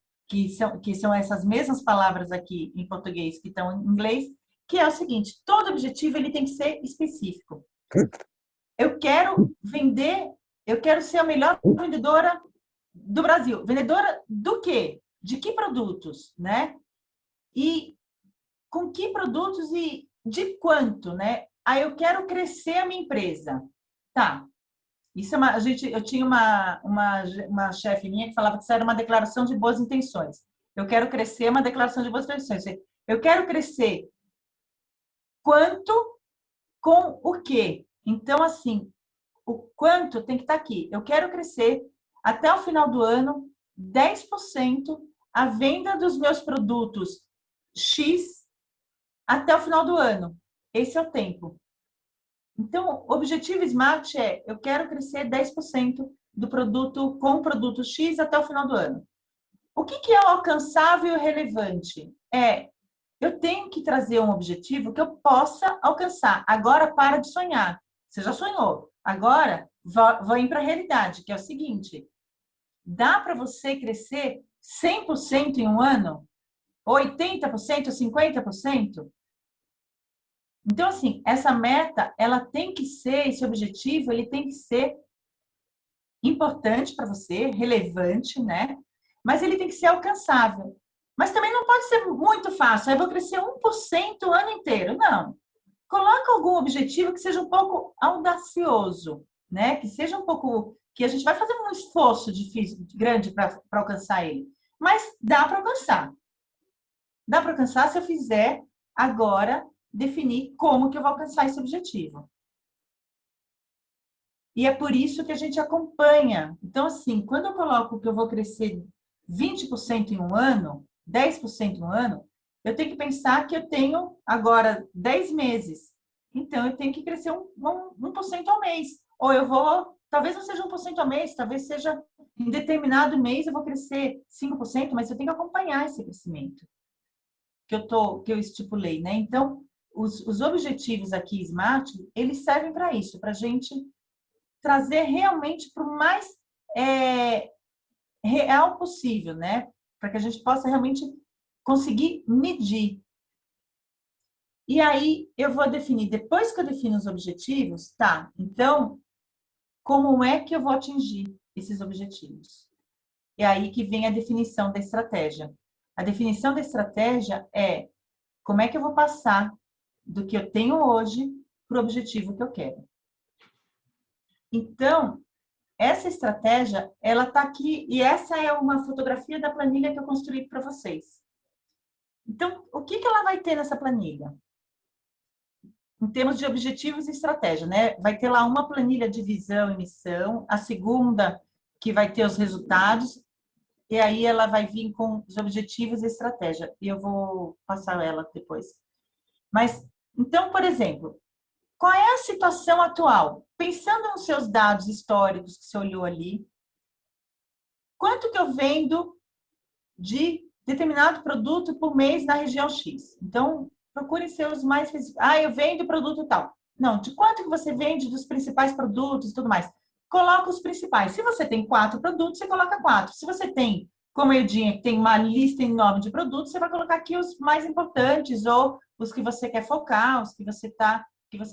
são essas mesmas palavras aqui em português que estão em inglês, que é o seguinte: todo objetivo ele tem que ser específico. Eu quero vender... Eu quero ser a melhor vendedora do Brasil. Vendedora do quê? De que produtos, né? E com que produtos e de quanto, né? Aí eu quero crescer a minha empresa. Tá. Isso eu tinha uma chefe minha que falava que isso era uma declaração de boas intenções. Eu quero crescer, uma declaração de boas intenções. Eu quero crescer quanto com o quê? Então, assim, o quanto tem que estar aqui. Eu quero crescer até o final do ano 10% a venda dos meus produtos X até o final do ano. Esse é o tempo. Então, o objetivo SMART é: eu quero crescer 10% do produto com o produto X até o final do ano. O que é o alcançável e o relevante? Eu tenho que trazer um objetivo que eu possa alcançar. Agora, para de sonhar. Você já sonhou. Agora, vem para a realidade, que é o seguinte: dá para você crescer 100% em um ano? 80%, 50%? Então, assim, essa meta, ela tem que ser, esse objetivo, ele tem que ser importante para você, relevante, né? Mas ele tem que ser alcançável. Mas também não pode ser muito fácil. Eu vou crescer 1% o ano inteiro. Não. Coloca algum objetivo que seja um pouco audacioso, né? Que seja um pouco... que a gente vai fazer um esforço difícil, grande para alcançar ele. Mas dá para alcançar. Dá para alcançar se eu fizer agora definir como que eu vou alcançar esse objetivo. E é por isso que a gente acompanha. Então, assim, quando eu coloco que eu vou crescer 20% em um ano, 10% em um ano, eu tenho que pensar que eu tenho agora 10 meses. Então, eu tenho que crescer 1% ao mês. Ou eu vou, talvez não seja 1% ao mês, talvez seja em determinado mês eu vou crescer 5%, mas eu tenho que acompanhar esse crescimento que eu estipulei, né? Então, os objetivos aqui SMART, eles servem para isso, para a gente trazer realmente para o mais real possível, né? Para que a gente possa realmente conseguir medir. E aí, eu vou definir, depois que eu defino os objetivos, tá, então, como é que eu vou atingir esses objetivos? É aí que vem a definição da estratégia. A definição da estratégia é como é que eu vou passar do que eu tenho hoje para o objetivo que eu quero. Então, essa estratégia, ela está aqui, e essa é uma fotografia da planilha que eu construí para vocês. Então, o que ela vai ter nessa planilha? Em termos de objetivos e estratégia, né? Vai ter lá uma planilha de visão e missão, a segunda que vai ter os resultados, e aí ela vai vir com os objetivos e estratégia. E eu vou passar ela depois. Mas, então, por exemplo, qual é a situação atual? Pensando nos seus dados históricos que você olhou ali, quanto que eu vendo de determinado produto por mês na região X? Então, procure seus mais... eu vendo produto tal. Não, de quanto que você vende dos principais produtos e tudo mais? Coloca os principais. Se você tem 4 produtos, você coloca 4. Se você tem, como a Eudinha, que tem uma lista enorme de produtos, você vai colocar aqui os mais importantes ou os que você quer focar, os que você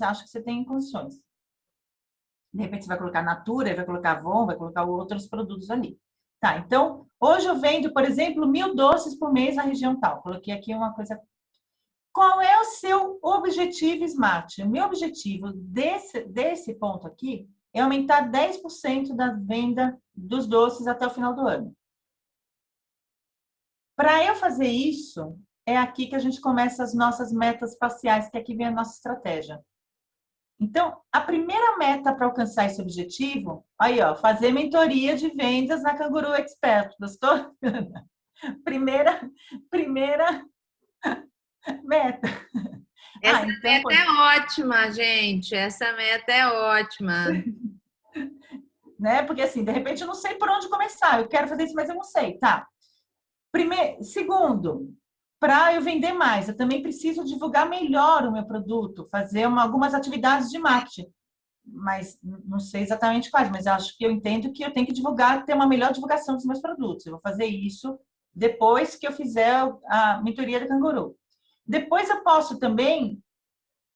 acha que você tem em condições. De repente, você vai colocar Natura, vai colocar Avon, vai colocar outros produtos ali. Tá, então, hoje eu vendo, por exemplo, 1.000 doces por mês na região tal. Coloquei aqui uma coisa. Qual é o seu objetivo SMART? O meu objetivo desse ponto aqui é aumentar 10% da venda dos doces até o final do ano. Para eu fazer isso, é aqui que a gente começa as nossas metas parciais, que aqui vem a nossa estratégia. Então, a primeira meta para alcançar esse objetivo, aí, ó, fazer mentoria de vendas na Canguru Expert. Gostou? Primeira meta. Essa meta é ótima, gente. Essa meta é ótima. Né? Porque, assim, de repente, eu não sei por onde começar. Eu quero fazer isso, mas eu não sei. Tá. Segundo, para eu vender mais, eu também preciso divulgar melhor o meu produto, fazer algumas atividades de marketing. Mas não sei exatamente quais, mas acho que eu entendo que eu tenho que divulgar, ter uma melhor divulgação dos meus produtos. Eu vou fazer isso depois que eu fizer a mentoria da Canguru. Depois eu posso também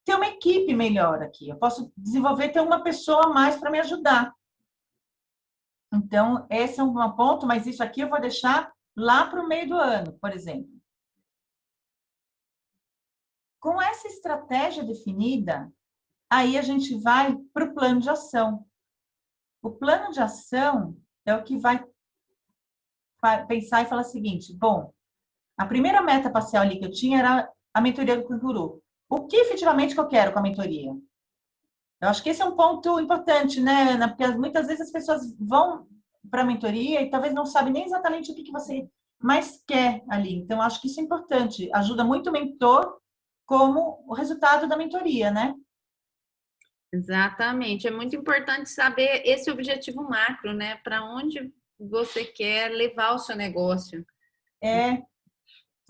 ter uma equipe melhor aqui. Eu posso desenvolver, ter uma pessoa a mais para me ajudar. Então, esse é um ponto, mas isso aqui eu vou deixar lá para o meio do ano, por exemplo. Com essa estratégia definida, aí a gente vai para o plano de ação. O plano de ação é o que vai pensar e falar o seguinte, bom, a primeira meta parcial ali que eu tinha era a mentoria do Canguru. O que efetivamente que eu quero com a mentoria? Eu acho que esse é um ponto importante, né, Ana? Porque muitas vezes as pessoas vão para a mentoria e talvez não sabem nem exatamente o que você mais quer ali. Então, acho que isso é importante. Ajuda muito o mentor como o resultado da mentoria, né? Exatamente. É muito importante saber esse objetivo macro, né? Para onde você quer levar o seu negócio.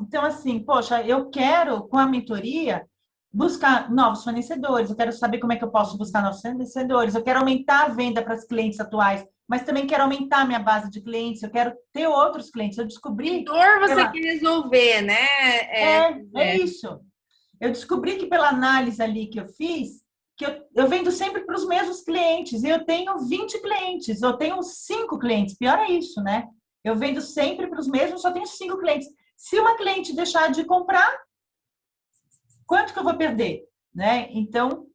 Então, assim, poxa, eu quero, com a mentoria, buscar novos fornecedores, eu quero saber como é que eu posso buscar novos fornecedores, eu quero aumentar a venda para os clientes atuais, mas também quero aumentar a minha base de clientes, eu quero ter outros clientes. Eu descobri... Que dor você quer resolver, né? É isso. Eu descobri que pela análise ali que eu fiz, que eu vendo sempre para os mesmos clientes, e eu tenho 20 clientes, eu tenho 5 clientes, pior é isso, né? Eu vendo sempre para os mesmos, só tenho 5 clientes. Se uma cliente deixar de comprar, quanto que eu vou perder? Né? Então,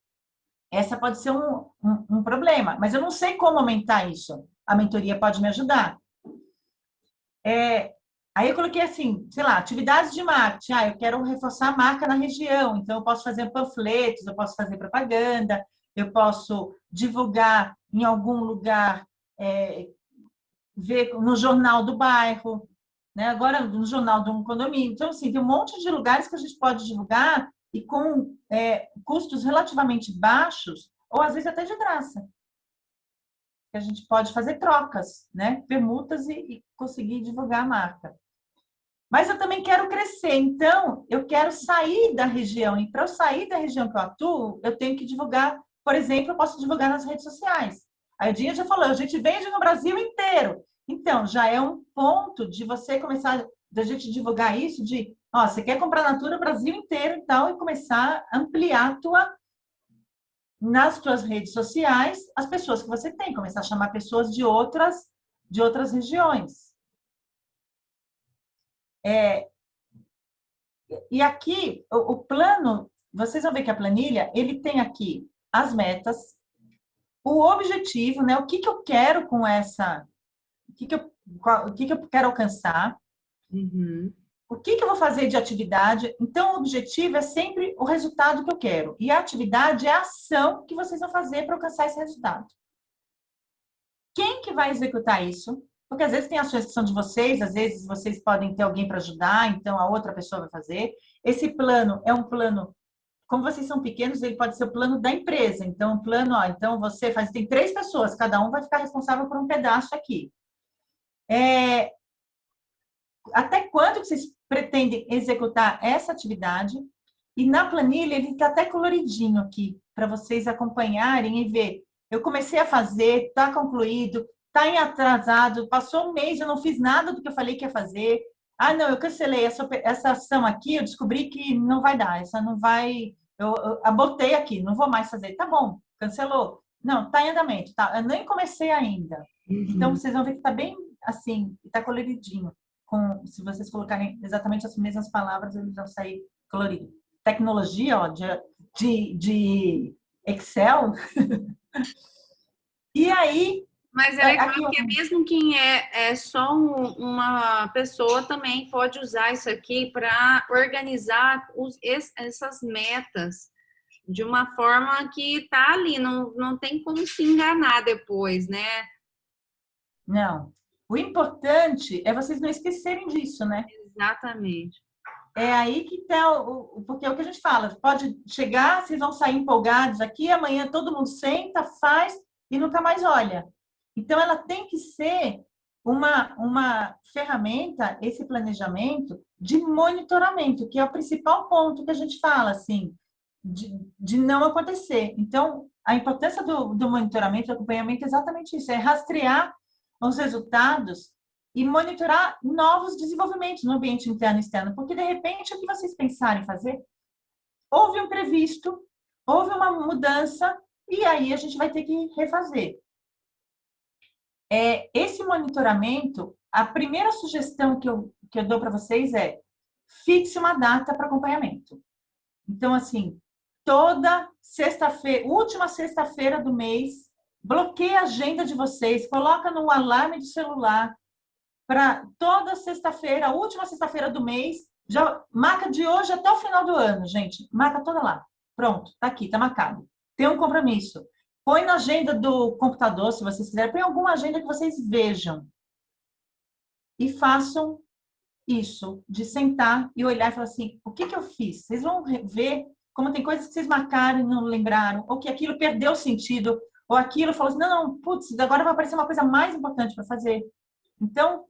essa pode ser um problema, mas eu não sei como aumentar isso. A mentoria pode me ajudar. Aí eu coloquei assim, sei lá, atividades de marketing. Eu quero reforçar a marca na região, então eu posso fazer panfletos, eu posso fazer propaganda, eu posso divulgar em algum lugar, ver no jornal do bairro, né? Agora no jornal de um condomínio. Então, assim, tem um monte de lugares que a gente pode divulgar e com custos relativamente baixos, ou às vezes até de graça. A gente pode fazer trocas, né? Permutas e conseguir divulgar a marca. Mas eu também quero crescer, então eu quero sair da região. E para eu sair da região que eu atuo, eu tenho que divulgar, por exemplo, eu posso divulgar nas redes sociais. A Eudinha já falou, a gente vende no Brasil inteiro. Então, já é um ponto de você começar, da gente divulgar isso, de, você quer comprar Natura Brasil inteiro e tal, e começar a ampliar nas suas redes sociais as pessoas que você tem, começar a chamar pessoas de outras regiões. E aqui, o plano, vocês vão ver que a planilha, ele tem aqui as metas, o objetivo, né? O que que eu quero com essa... o que que eu quero alcançar, Uhum. o que que eu vou fazer de atividade. Então, o objetivo é sempre o resultado que eu quero. E a atividade é a ação que vocês vão fazer para alcançar esse resultado. Quem que vai executar isso? Porque às vezes tem ações que são de vocês, às vezes vocês podem ter alguém para ajudar, então a outra pessoa vai fazer. Esse plano é um plano, como vocês são pequenos, ele pode ser o plano da empresa. Então, o plano, ó, então você faz, tem 3 pessoas, cada um vai ficar responsável por um pedaço aqui. Até quando que vocês pretendem executar essa atividade? E na planilha ele está até coloridinho aqui, para vocês acompanharem e ver. Eu comecei a fazer, está concluído, está em atrasado, passou um mês, eu não fiz nada do que eu falei que ia fazer. Ah, não, eu cancelei essa ação aqui, eu descobri que não vai dar, essa não vai... Eu abotei aqui, não vou mais fazer. Tá bom, cancelou. Não, está em andamento, tá? Eu nem comecei ainda. Então, vocês vão ver que está bem assim, está coloridinho. Se vocês colocarem exatamente as mesmas palavras, eles vão sair colorido. Tecnologia, ó, de Excel. E aí... Mas é legal que mesmo quem é só uma pessoa também pode usar isso aqui para organizar essas metas de uma forma que tá ali, não tem como se enganar depois, né? Não. O importante é vocês não esquecerem disso, né? Exatamente. É aí que tá porque é o que a gente fala, pode chegar, vocês vão sair empolgados aqui, amanhã todo mundo senta, faz e nunca mais olha. Então, ela tem que ser uma ferramenta, esse planejamento, de monitoramento, que é o principal ponto que a gente fala, assim, de não acontecer. Então, a importância do monitoramento, do acompanhamento é exatamente isso, é rastrear os resultados e monitorar novos desenvolvimentos no ambiente interno e externo, porque, de repente, o que vocês pensarem fazer, houve um imprevisto, houve uma mudança, e aí a gente vai ter que refazer. Esse monitoramento, a primeira sugestão que eu dou para vocês é fixe uma data para acompanhamento. Então, assim, toda sexta-feira, última sexta-feira do mês, bloqueia a agenda de vocês, coloca no alarme do celular para toda sexta-feira, a última sexta-feira do mês, já marca de hoje até o final do ano, gente. Marca toda lá. Pronto, tá aqui, tá marcado. Tem um compromisso. Põe na agenda do computador, se vocês quiserem. Põe alguma agenda que vocês vejam. E façam isso, de sentar e olhar e falar assim, o que eu fiz? Vocês vão ver como tem coisas que vocês marcaram e não lembraram, ou que aquilo perdeu sentido, ou aquilo falou assim, não, putz, agora vai aparecer uma coisa mais importante para fazer. Então,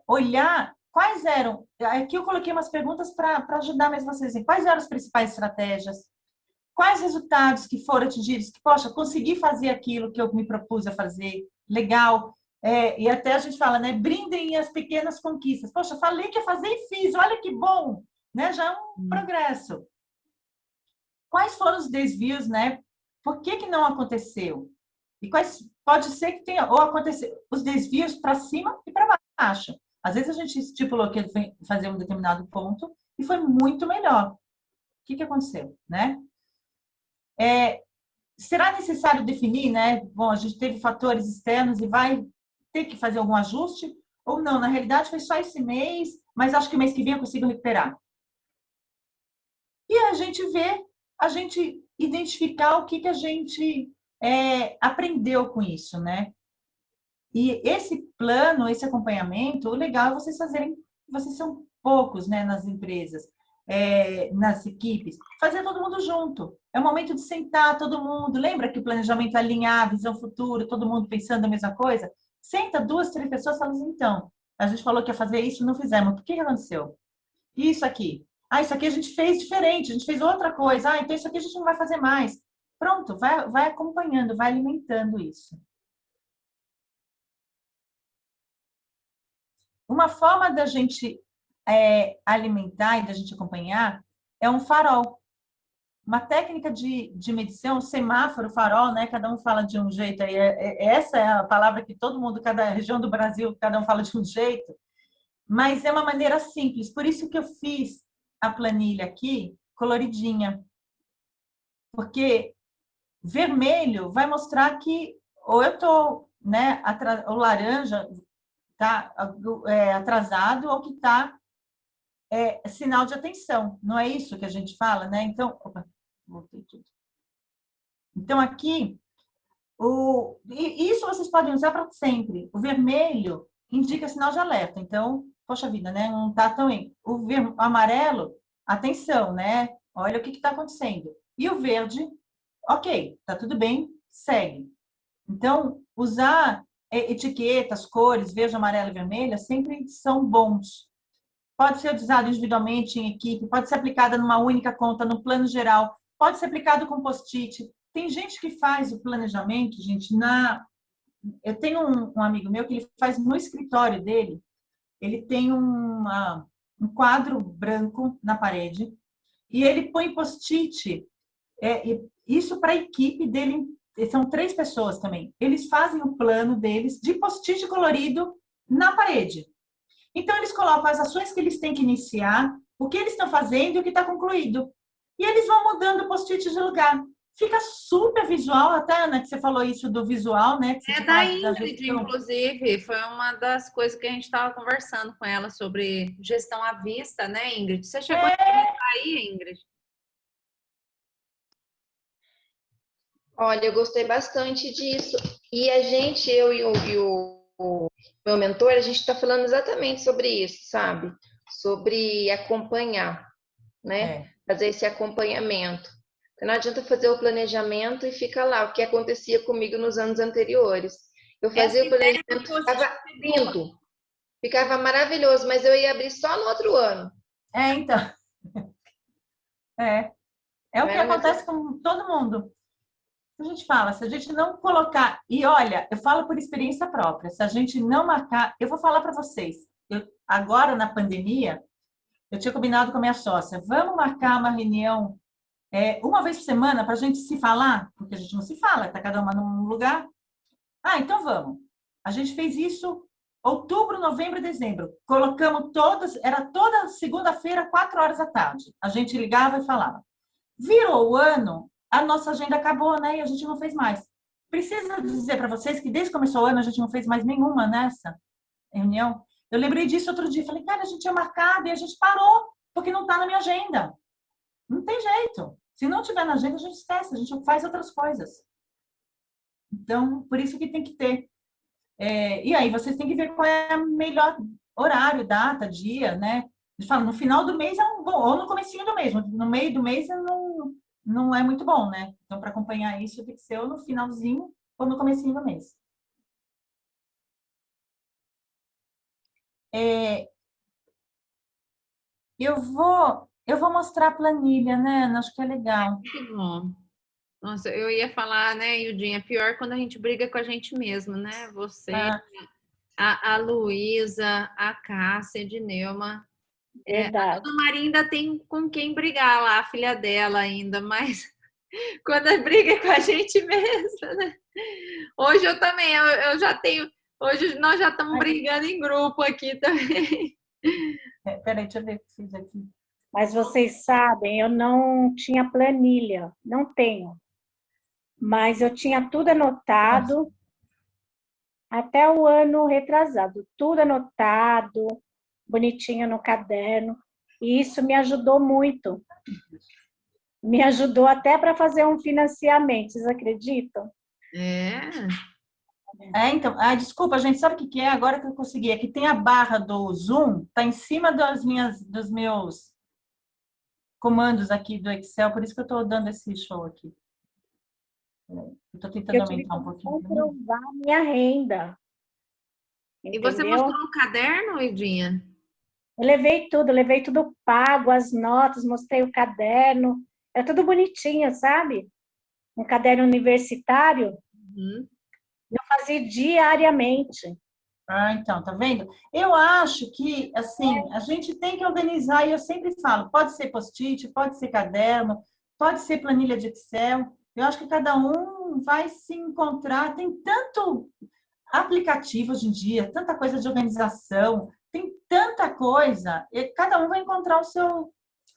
olhar quais eram... Aqui eu coloquei umas perguntas para ajudar mesmo vocês. Quais eram as principais estratégias? Quais resultados que foram atingidos? Que, poxa, consegui fazer aquilo que eu me propus a fazer. Legal. E até a gente fala, né? Brindem as pequenas conquistas. Poxa, falei que ia fazer e fiz. Olha que bom. Né? Já é um progresso. Quais foram os desvios, né? Por que não aconteceu? E quais pode ser que tenha, ou acontecer os desvios para cima e para baixo. Às vezes a gente estipulou que ele foi fazer um determinado ponto e foi muito melhor. O que aconteceu, né? Será necessário definir, né? Bom, a gente teve fatores externos e vai ter que fazer algum ajuste? Ou não? Na realidade, foi só esse mês, mas acho que o mês que vem eu consigo recuperar. E a gente vê, a gente identificar o que a gente aprendeu com isso, né? E esse plano, esse acompanhamento, o legal é vocês fazerem, vocês são poucos, né, nas empresas, nas equipes, fazer todo mundo junto. É o momento de sentar todo mundo. Lembra que o planejamento é alinhar, visão futuro, todo mundo pensando a mesma coisa? Senta 2, 3 pessoas e fala assim, então, a gente falou que ia fazer isso, não fizemos. Por que aconteceu? Isso aqui. Ah, isso aqui a gente fez diferente, a gente fez outra coisa. Ah, então isso aqui a gente não vai fazer mais. Pronto, vai acompanhando, vai alimentando isso. Uma forma da gente alimentar e da gente acompanhar é um farol. Uma técnica de medição, semáforo, farol, né? Cada um fala de um jeito. Aí essa é a palavra que todo mundo, cada região do Brasil, cada um fala de um jeito. Mas é uma maneira simples. Por isso que eu fiz a planilha aqui coloridinha, porque vermelho vai mostrar que ou eu estou, né, o laranja está atrasado ou que está sinal de atenção. Não é isso que a gente fala, né? Então, opa, voltei tudo. Então, aqui, isso vocês podem usar para sempre. O vermelho indica sinal de alerta. Então, poxa vida, né? Não está tão bem. O amarelo, atenção, né? Olha o que está acontecendo. E o verde, ok, tá tudo bem, segue. Então, usar etiquetas, cores, verde, amarelo e vermelha, sempre são bons. Pode ser usado individualmente, em equipe, pode ser aplicada numa única conta, no plano geral, pode ser aplicado com post-it. Tem gente que faz o planejamento, gente, Eu tenho um amigo meu que ele faz no escritório dele, ele tem um quadro branco na parede e ele põe post-it. Isso para a equipe dele, são 3 pessoas também. Eles fazem o plano deles de post-it colorido na parede. Então, eles colocam as ações que eles têm que iniciar, o que eles estão fazendo e o que está concluído. E eles vão mudando o post-it de lugar. Fica super visual, até, Ana, que você falou isso do visual, né? É da Ingrid, inclusive, foi uma das coisas que a gente estava conversando com ela sobre gestão à vista, né, Ingrid? Você chegou a comentar aí, Ingrid? Olha, eu gostei bastante disso. E a gente, eu e o meu mentor, a gente está falando exatamente sobre isso, sabe? Sobre acompanhar, né? Fazer esse acompanhamento. Porque não adianta fazer o planejamento e ficar lá, o que acontecia comigo nos anos anteriores. Eu fazia o planejamento, ficava lindo, ficava maravilhoso, mas eu ia abrir só no outro ano. Então. É o que acontece com todo mundo. A gente fala, se a gente não colocar... E olha, eu falo por experiência própria, se a gente não marcar... Eu vou falar para vocês. Agora, na pandemia, eu tinha combinado com a minha sócia, vamos marcar uma reunião uma vez por semana para a gente se falar, porque a gente não se fala, está cada uma num lugar. Então vamos. A gente fez isso outubro, novembro e dezembro. Colocamos era toda segunda-feira, 4 horas da tarde. A gente ligava e falava. Virou o ano, a nossa agenda acabou, né? E a gente não fez mais. Preciso dizer para vocês que desde que começou o ano, a gente não fez mais nenhuma nessa reunião. Eu lembrei disso outro dia. Falei, cara, a gente tinha marcado e a gente parou, porque não está na minha agenda. Não tem jeito. Se não tiver na agenda, a gente esquece, a gente faz outras coisas. Então, por isso que tem que ter. E aí, vocês têm que ver qual é o melhor horário, data, dia, né? A gente fala, no final do mês é bom, ou no comecinho do mês. No meio do mês não é muito bom, né? Então, para acompanhar isso, tem que ser ou no finalzinho ou no comecinho do mês. Eu vou mostrar a planilha, né, Ana? Acho que é legal. Muito bom. Nossa, eu ia falar, né, Ildinha, pior quando a gente briga com a gente mesmo, né? Você, a Luísa, a Cássia, a Edneuma. A Dona Maria ainda tem com quem brigar lá, a filha dela ainda, mas quando a briga é com a gente mesmo, né? Hoje eu também, eu já tenho... Hoje nós já estamos brigando em grupo aqui também. Peraí, deixa eu ver o que eu fiz aqui. Mas vocês sabem, eu não tinha planilha, não tenho. Mas eu tinha tudo anotado até o ano retrasado. Tudo anotado, bonitinho no caderno. E isso me ajudou muito. Me ajudou até para fazer um financiamento, vocês acreditam? Então, desculpa, gente, sabe o que é? Agora que eu consegui, é que tem a barra do Zoom, tá em cima dos meus comandos aqui do Excel, por isso que eu estou dando esse show aqui. Eu estou tentando aumentar um pouquinho. Comprovar minha renda. Entendeu? E você mostrou o caderno, Idinha? Eu levei tudo pago, as notas, mostrei o caderno. É tudo bonitinho, sabe? Um caderno universitário. Eu fazia diariamente. Então, tá vendo? Eu acho que, assim, a gente tem que organizar, e eu sempre falo, pode ser post-it, pode ser caderno, pode ser planilha de Excel. Eu acho que cada um vai se encontrar. Tem tanto aplicativo hoje em dia, tanta coisa de organização, tem tanta coisa, e cada um vai encontrar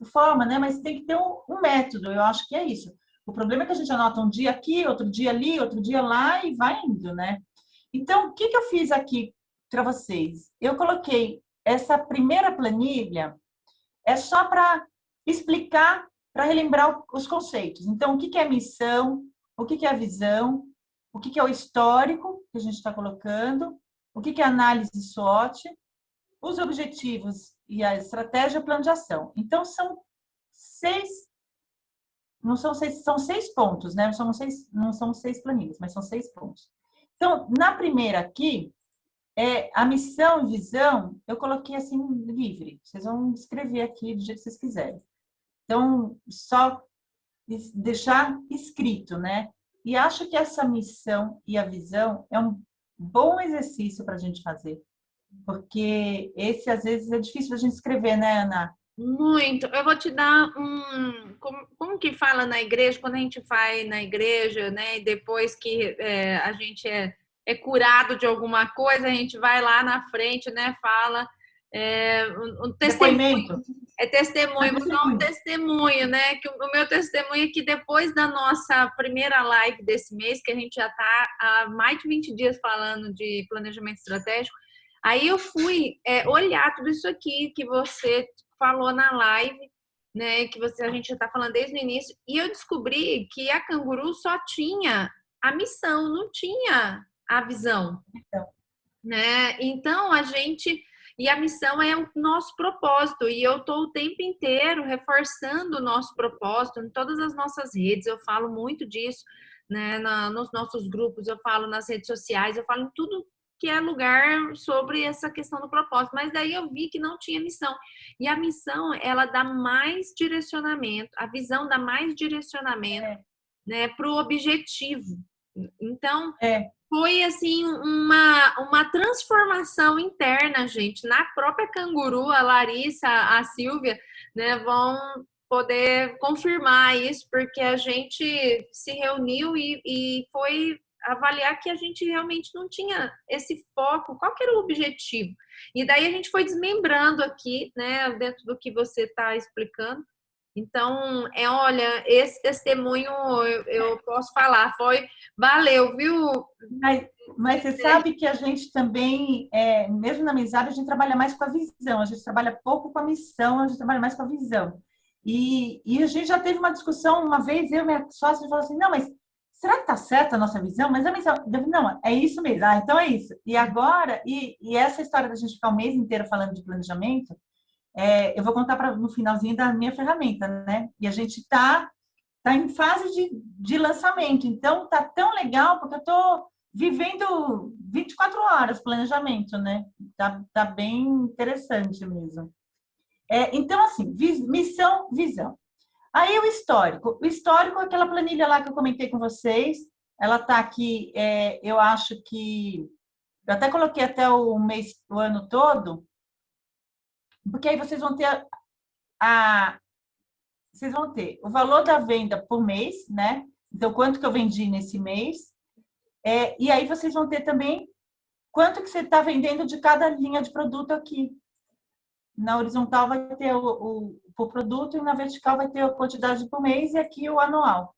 forma, né? Mas tem que ter um método, eu acho que é isso. O problema é que a gente anota um dia aqui, outro dia ali, outro dia lá e vai indo, né? Então, o que eu fiz aqui para vocês? Eu coloquei essa primeira planilha, é só para explicar, para relembrar os conceitos. Então, o que é missão, o que é a visão, o que é o histórico que a gente está colocando, o que é análise SWOT, os objetivos e a estratégia e plano de ação. Então, são 6, não são 6, são 6 pontos, né? Não são 6 planilhas, mas são 6 pontos. Então, na primeira aqui, a missão e visão, eu coloquei assim, livre. Vocês vão escrever aqui do jeito que vocês quiserem. Então, só deixar escrito, né? E acho que essa missão e a visão é um bom exercício para a gente fazer. Porque esse, às vezes, é difícil a gente escrever, né, Ana? Muito. Eu vou te dar como que fala na igreja, quando a gente vai na igreja, né? E depois que a gente é curado de alguma coisa, a gente vai lá na frente, né? Fala um testemunho. Depoimento. É testemunho, vou dar um testemunho, né? Que o meu testemunho é que depois da nossa primeira live desse mês, que a gente já está há mais de 20 dias falando de planejamento estratégico, aí eu fui olhar tudo isso aqui que você falou na live, né? Que a gente já está falando desde o início, e eu descobri que a Canguru só tinha a missão, não tinha a visão, né? Então e a missão é o nosso propósito, e eu estou o tempo inteiro reforçando o nosso propósito em todas as nossas redes, eu falo muito disso, né? Nos nossos grupos, eu falo nas redes sociais, eu falo em tudo que é lugar sobre essa questão do propósito, mas daí eu vi que não tinha missão, e a missão, ela dá mais direcionamento, a visão dá mais direcionamento, né, para o objetivo. Então, foi assim uma transformação interna, gente. Na própria Canguru, a Larissa, a Silvia, né, vão poder confirmar isso, porque a gente se reuniu e foi avaliar que a gente realmente não tinha esse foco. Qual que era o objetivo? E daí a gente foi desmembrando aqui, né, dentro do que você está explicando. Então, olha, esse testemunho eu posso falar, valeu, viu? Mas você sabe que a gente também, mesmo na amizade, a gente trabalha mais com a visão, a gente trabalha pouco com a missão, a gente trabalha mais com a visão. E a gente já teve uma discussão uma vez, eu e minha sócia, falou assim, não, mas será que está certa a nossa visão? Mas a missão, não, é isso mesmo, então é isso. E agora, e essa história da gente ficar o mês inteiro falando de planejamento, eu vou contar no finalzinho da minha ferramenta, né? E a gente está em fase de lançamento. Então, tá tão legal, porque eu estou vivendo 24 horas planejamento, né? Tá bem interessante mesmo. Então, assim, missão, visão. Aí o histórico. O histórico é aquela planilha lá que eu comentei com vocês. Ela está aqui, eu acho que... Eu até coloquei até o ano todo, porque aí vocês vão ter o valor da venda por mês, né? Então, quanto que eu vendi nesse mês. E aí vocês vão ter também quanto que você está vendendo de cada linha de produto aqui. Na horizontal vai ter por produto e na vertical vai ter a quantidade por mês e aqui o anual.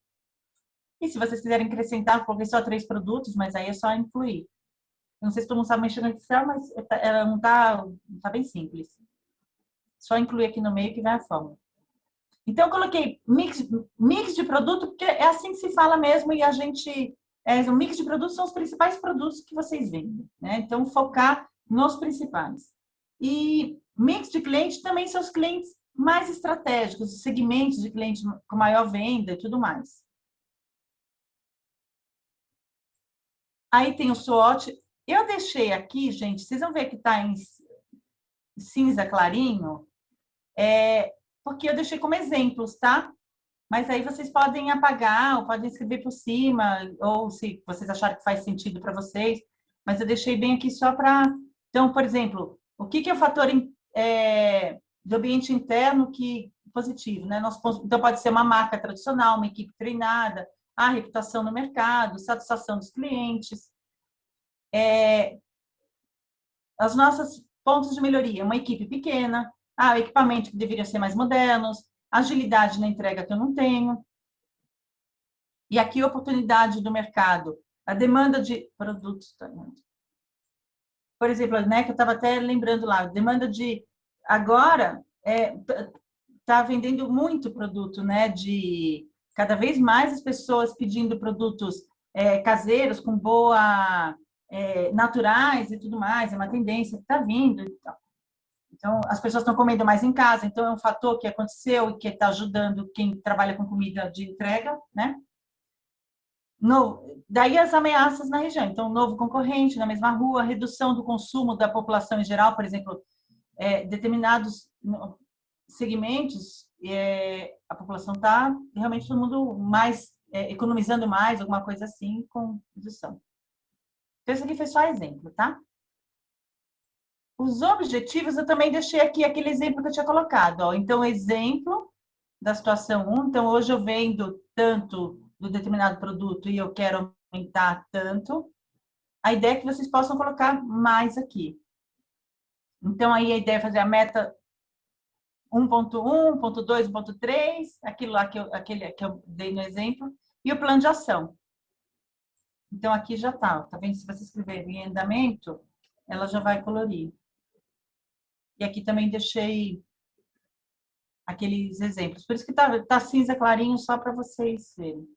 E se vocês quiserem acrescentar, coloquei só 3 produtos, mas aí é só incluir. Não sei se todo mundo sabe mexer no Excel, mas ela não tá bem simples. Só incluir aqui no meio que vai a fórmula. Então, eu coloquei mix de produto, porque é assim que se fala mesmo, e a gente... o mix de produtos são os principais produtos que vocês vendem, né? Então, focar nos principais. E mix de cliente também são os clientes mais estratégicos, os segmentos de clientes com maior venda e tudo mais. Aí tem o SWOT. Eu deixei aqui, gente, vocês vão ver que está em cinza clarinho, porque eu deixei como exemplos, tá? Mas aí vocês podem apagar, ou podem escrever por cima, ou se vocês acharem que faz sentido para vocês. Mas eu deixei bem aqui só para... Então, por exemplo, o que é o fator do ambiente interno positivo, né? Então, pode ser uma marca tradicional, uma equipe treinada, a reputação no mercado, satisfação dos clientes. As nossas pontos de melhoria, uma equipe pequena, o equipamento que deveria ser mais modernos, agilidade na entrega que eu não tenho. E aqui, oportunidade do mercado, a demanda de produtos. Por exemplo, né, que eu estava até lembrando lá, demanda de... Agora, está vendendo muito produto, né, de... Cada vez mais as pessoas pedindo produtos caseiros, com boa... naturais e tudo mais, é uma tendência que está vindo. Então, as pessoas estão comendo mais em casa, então é um fator que aconteceu e que está ajudando quem trabalha com comida de entrega, né? Daí as ameaças na região. Então, novo concorrente na mesma rua, redução do consumo da população em geral, por exemplo, determinados segmentos, a população está realmente todo mundo mais, economizando mais, alguma coisa assim, com redução. Então, isso aqui foi só exemplo, tá? Os objetivos, eu também deixei aqui aquele exemplo que eu tinha colocado. Ó. Então, exemplo da situação 1. Então, hoje eu vendo tanto do determinado produto e eu quero aumentar tanto. A ideia é que vocês possam colocar mais aqui. Então, aí a ideia é fazer a meta 1.1, 1.2, 1.3, aquilo lá aquele que eu dei no exemplo, e o plano de ação. Então, aqui já está. Tá vendo? Se você escrever em andamento, ela já vai colorir. E aqui também deixei aqueles exemplos. Por isso que tá cinza clarinho, só para vocês verem.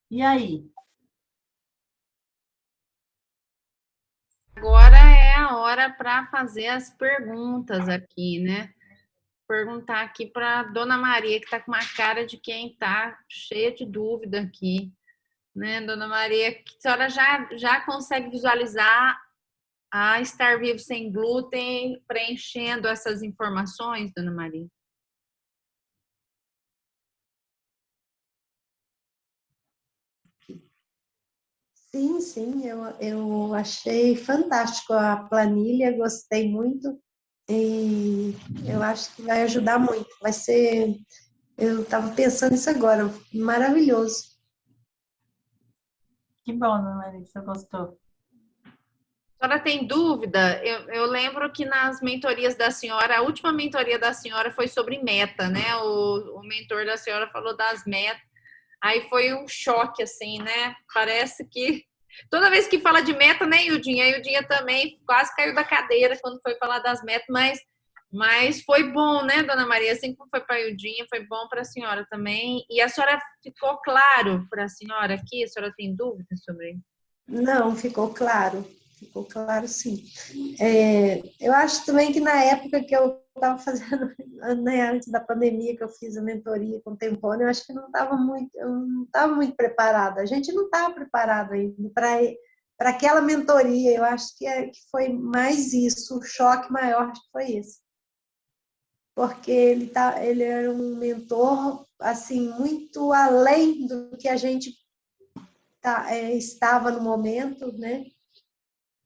E aí? Agora é a hora para fazer as perguntas aqui, né? Perguntar aqui para Dona Maria, que está com uma cara de quem está cheia de dúvida aqui, né, Dona Maria? A senhora já consegue visualizar a Estar Vivo Sem Glúten preenchendo essas informações, Dona Maria? Sim, sim, eu achei fantástico a planilha, gostei muito e eu acho que vai ajudar muito. Vai ser, eu estava pensando nisso agora, maravilhoso. Que bom, Dona Maria, você gostou. A senhora tem dúvida? Eu lembro que nas mentorias da senhora, a última mentoria da senhora foi sobre meta, né? O mentor da senhora falou das metas. Aí foi um choque, assim, né? Parece que toda vez que fala de meta, né, Ildinha? A Ildinha também quase caiu da cadeira quando foi falar das metas, mas foi bom, né, Dona Maria? Assim como foi para a Ildinha, foi bom para a senhora também. E a senhora ficou claro para a senhora aqui? A senhora tem dúvidas sobre isso? Não, ficou claro sim. Eu acho também que na época que eu estava fazendo, né, antes da pandemia, que eu fiz a mentoria contemporânea, eu acho que eu não estava muito preparada. A gente não estava preparado ainda para aquela mentoria. Eu acho que foi mais isso, o choque maior acho que foi esse. Porque ele era um mentor assim muito além do que a gente estava no momento, né?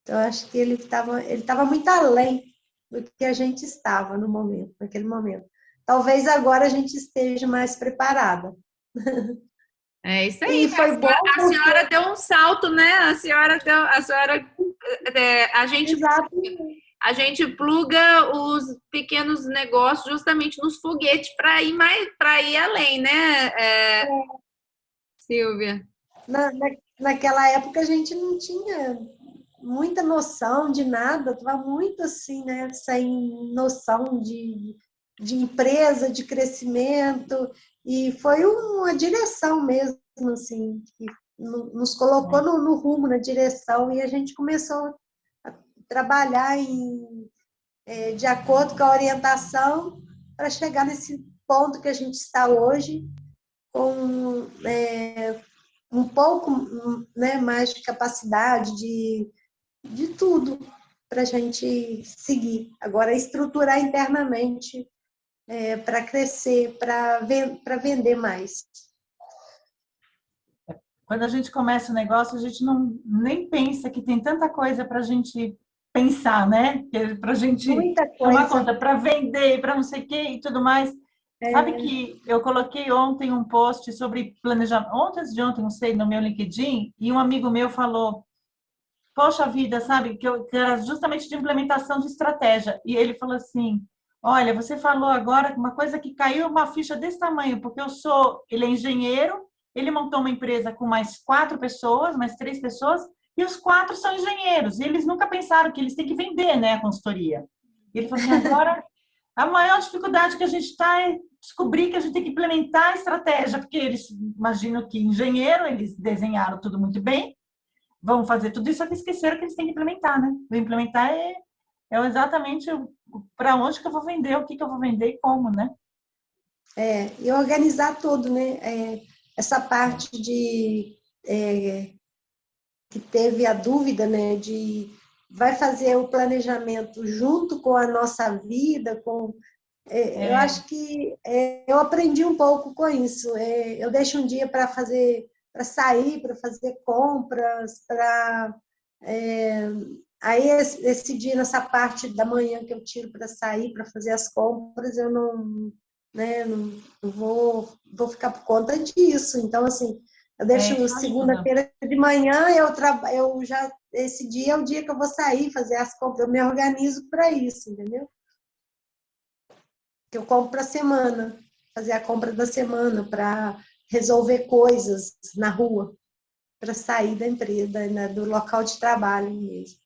Então, eu acho que ele estava muito além do que a gente estava no momento, naquele momento. Talvez agora a gente esteja mais preparada. É isso aí. E foi bom. A senhora deu um salto, né? Exato. A gente pluga os pequenos negócios justamente nos foguetes para ir além, né, Silvia? Naquela época a gente não tinha muita noção de nada, estava muito assim, né? Sem noção de empresa, de crescimento, e foi uma direção mesmo, assim, que nos colocou no rumo, na direção, e a gente começou a trabalhar de acordo com a orientação para chegar nesse ponto que a gente está hoje, com um pouco, né, mais de capacidade de tudo para a gente seguir. Agora, estruturar internamente para crescer, para vender mais. Quando a gente começa o negócio, a gente nem pensa que tem tanta coisa para a gente pensar, né? Para a gente tomar conta, para vender, para não sei o quê e tudo mais. Sabe que eu coloquei ontem um post sobre planejamento, antes de ontem, não sei, no meu LinkedIn, e um amigo meu falou, poxa vida, sabe? Que era justamente de implementação de estratégia. E ele falou assim: olha, você falou agora uma coisa que caiu uma ficha desse tamanho, porque ele é engenheiro, ele montou uma empresa com mais 4 pessoas, mais 3 pessoas, e os 4 são engenheiros. E eles nunca pensaram que eles têm que vender, né, a consultoria. E ele falou assim: agora a maior dificuldade que a gente está é descobrir que a gente tem que implementar a estratégia, porque eles imaginam que engenheiro, eles desenharam tudo muito bem, vão fazer tudo isso, só que esqueceram que eles têm que implementar, né? O implementar é exatamente para onde que eu vou vender, o que que eu vou vender e como, né? E organizar tudo, né? Essa parte que teve a dúvida, né? Vai fazer o planejamento junto com a nossa vida, eu acho que eu aprendi um pouco com isso. Eu deixo um dia para sair, para fazer compras, aí esse dia, nessa parte da manhã que eu tiro para sair, para fazer as compras, eu não, né, não vou ficar por conta disso. Então, assim, eu deixo segunda-feira de manhã, esse dia é o dia que eu vou sair, fazer as compras, eu me organizo para isso, entendeu? Que eu compro para a semana, fazer a compra da semana, para resolver coisas na rua, para sair da empresa, né, do local de trabalho mesmo.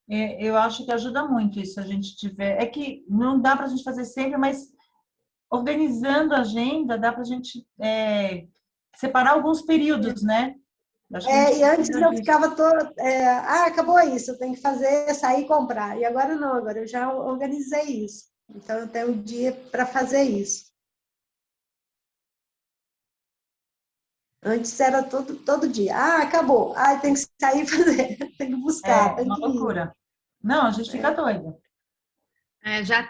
Eu acho que ajuda muito isso, a gente tiver. É que não dá para a gente fazer sempre, mas organizando a agenda, dá para a gente separar alguns períodos, né? Acho que a gente E antes precisa eu disso. ficava toda. Acabou isso, eu tenho que fazer, sair e comprar. E agora não, agora eu já organizei isso. Então eu tenho um dia para fazer isso. Antes era todo dia. Acabou. Tem que sair e fazer, tem que buscar, tem Uma que ir. loucura. Não, a gente fica doida. Já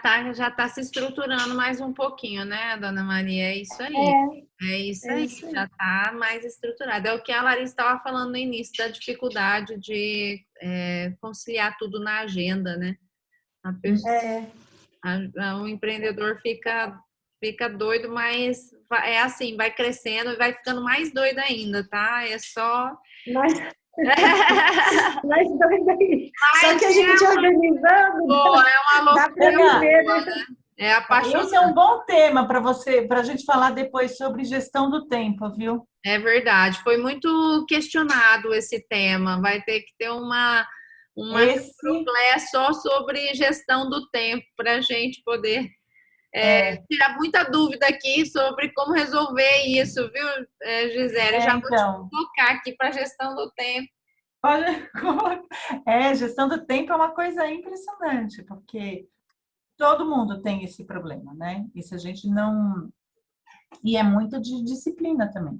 tá se estruturando mais um pouquinho, né, dona Maria? É isso aí. É isso aí, já tá mais estruturado. É o que a Larissa estava falando no início, da dificuldade de conciliar tudo na agenda, né? O empreendedor fica doido, mas é assim, vai crescendo e vai ficando mais doido ainda, tá? É só. Mais doido aí. Só que a gente organizando. É uma dá para loucura. viver, né? É apaixonante. Esse é um bom tema para a gente falar depois sobre gestão do tempo, viu? É verdade. Foi muito questionado esse tema. Vai ter que ter uma só sobre gestão do tempo para a gente poder tirar muita dúvida aqui sobre como resolver isso, viu, Gisele? Já vou te colocar aqui para gestão do tempo. Olha, gestão do tempo é uma coisa impressionante, porque todo mundo tem esse problema, né? E se a gente não. E é muito de disciplina também.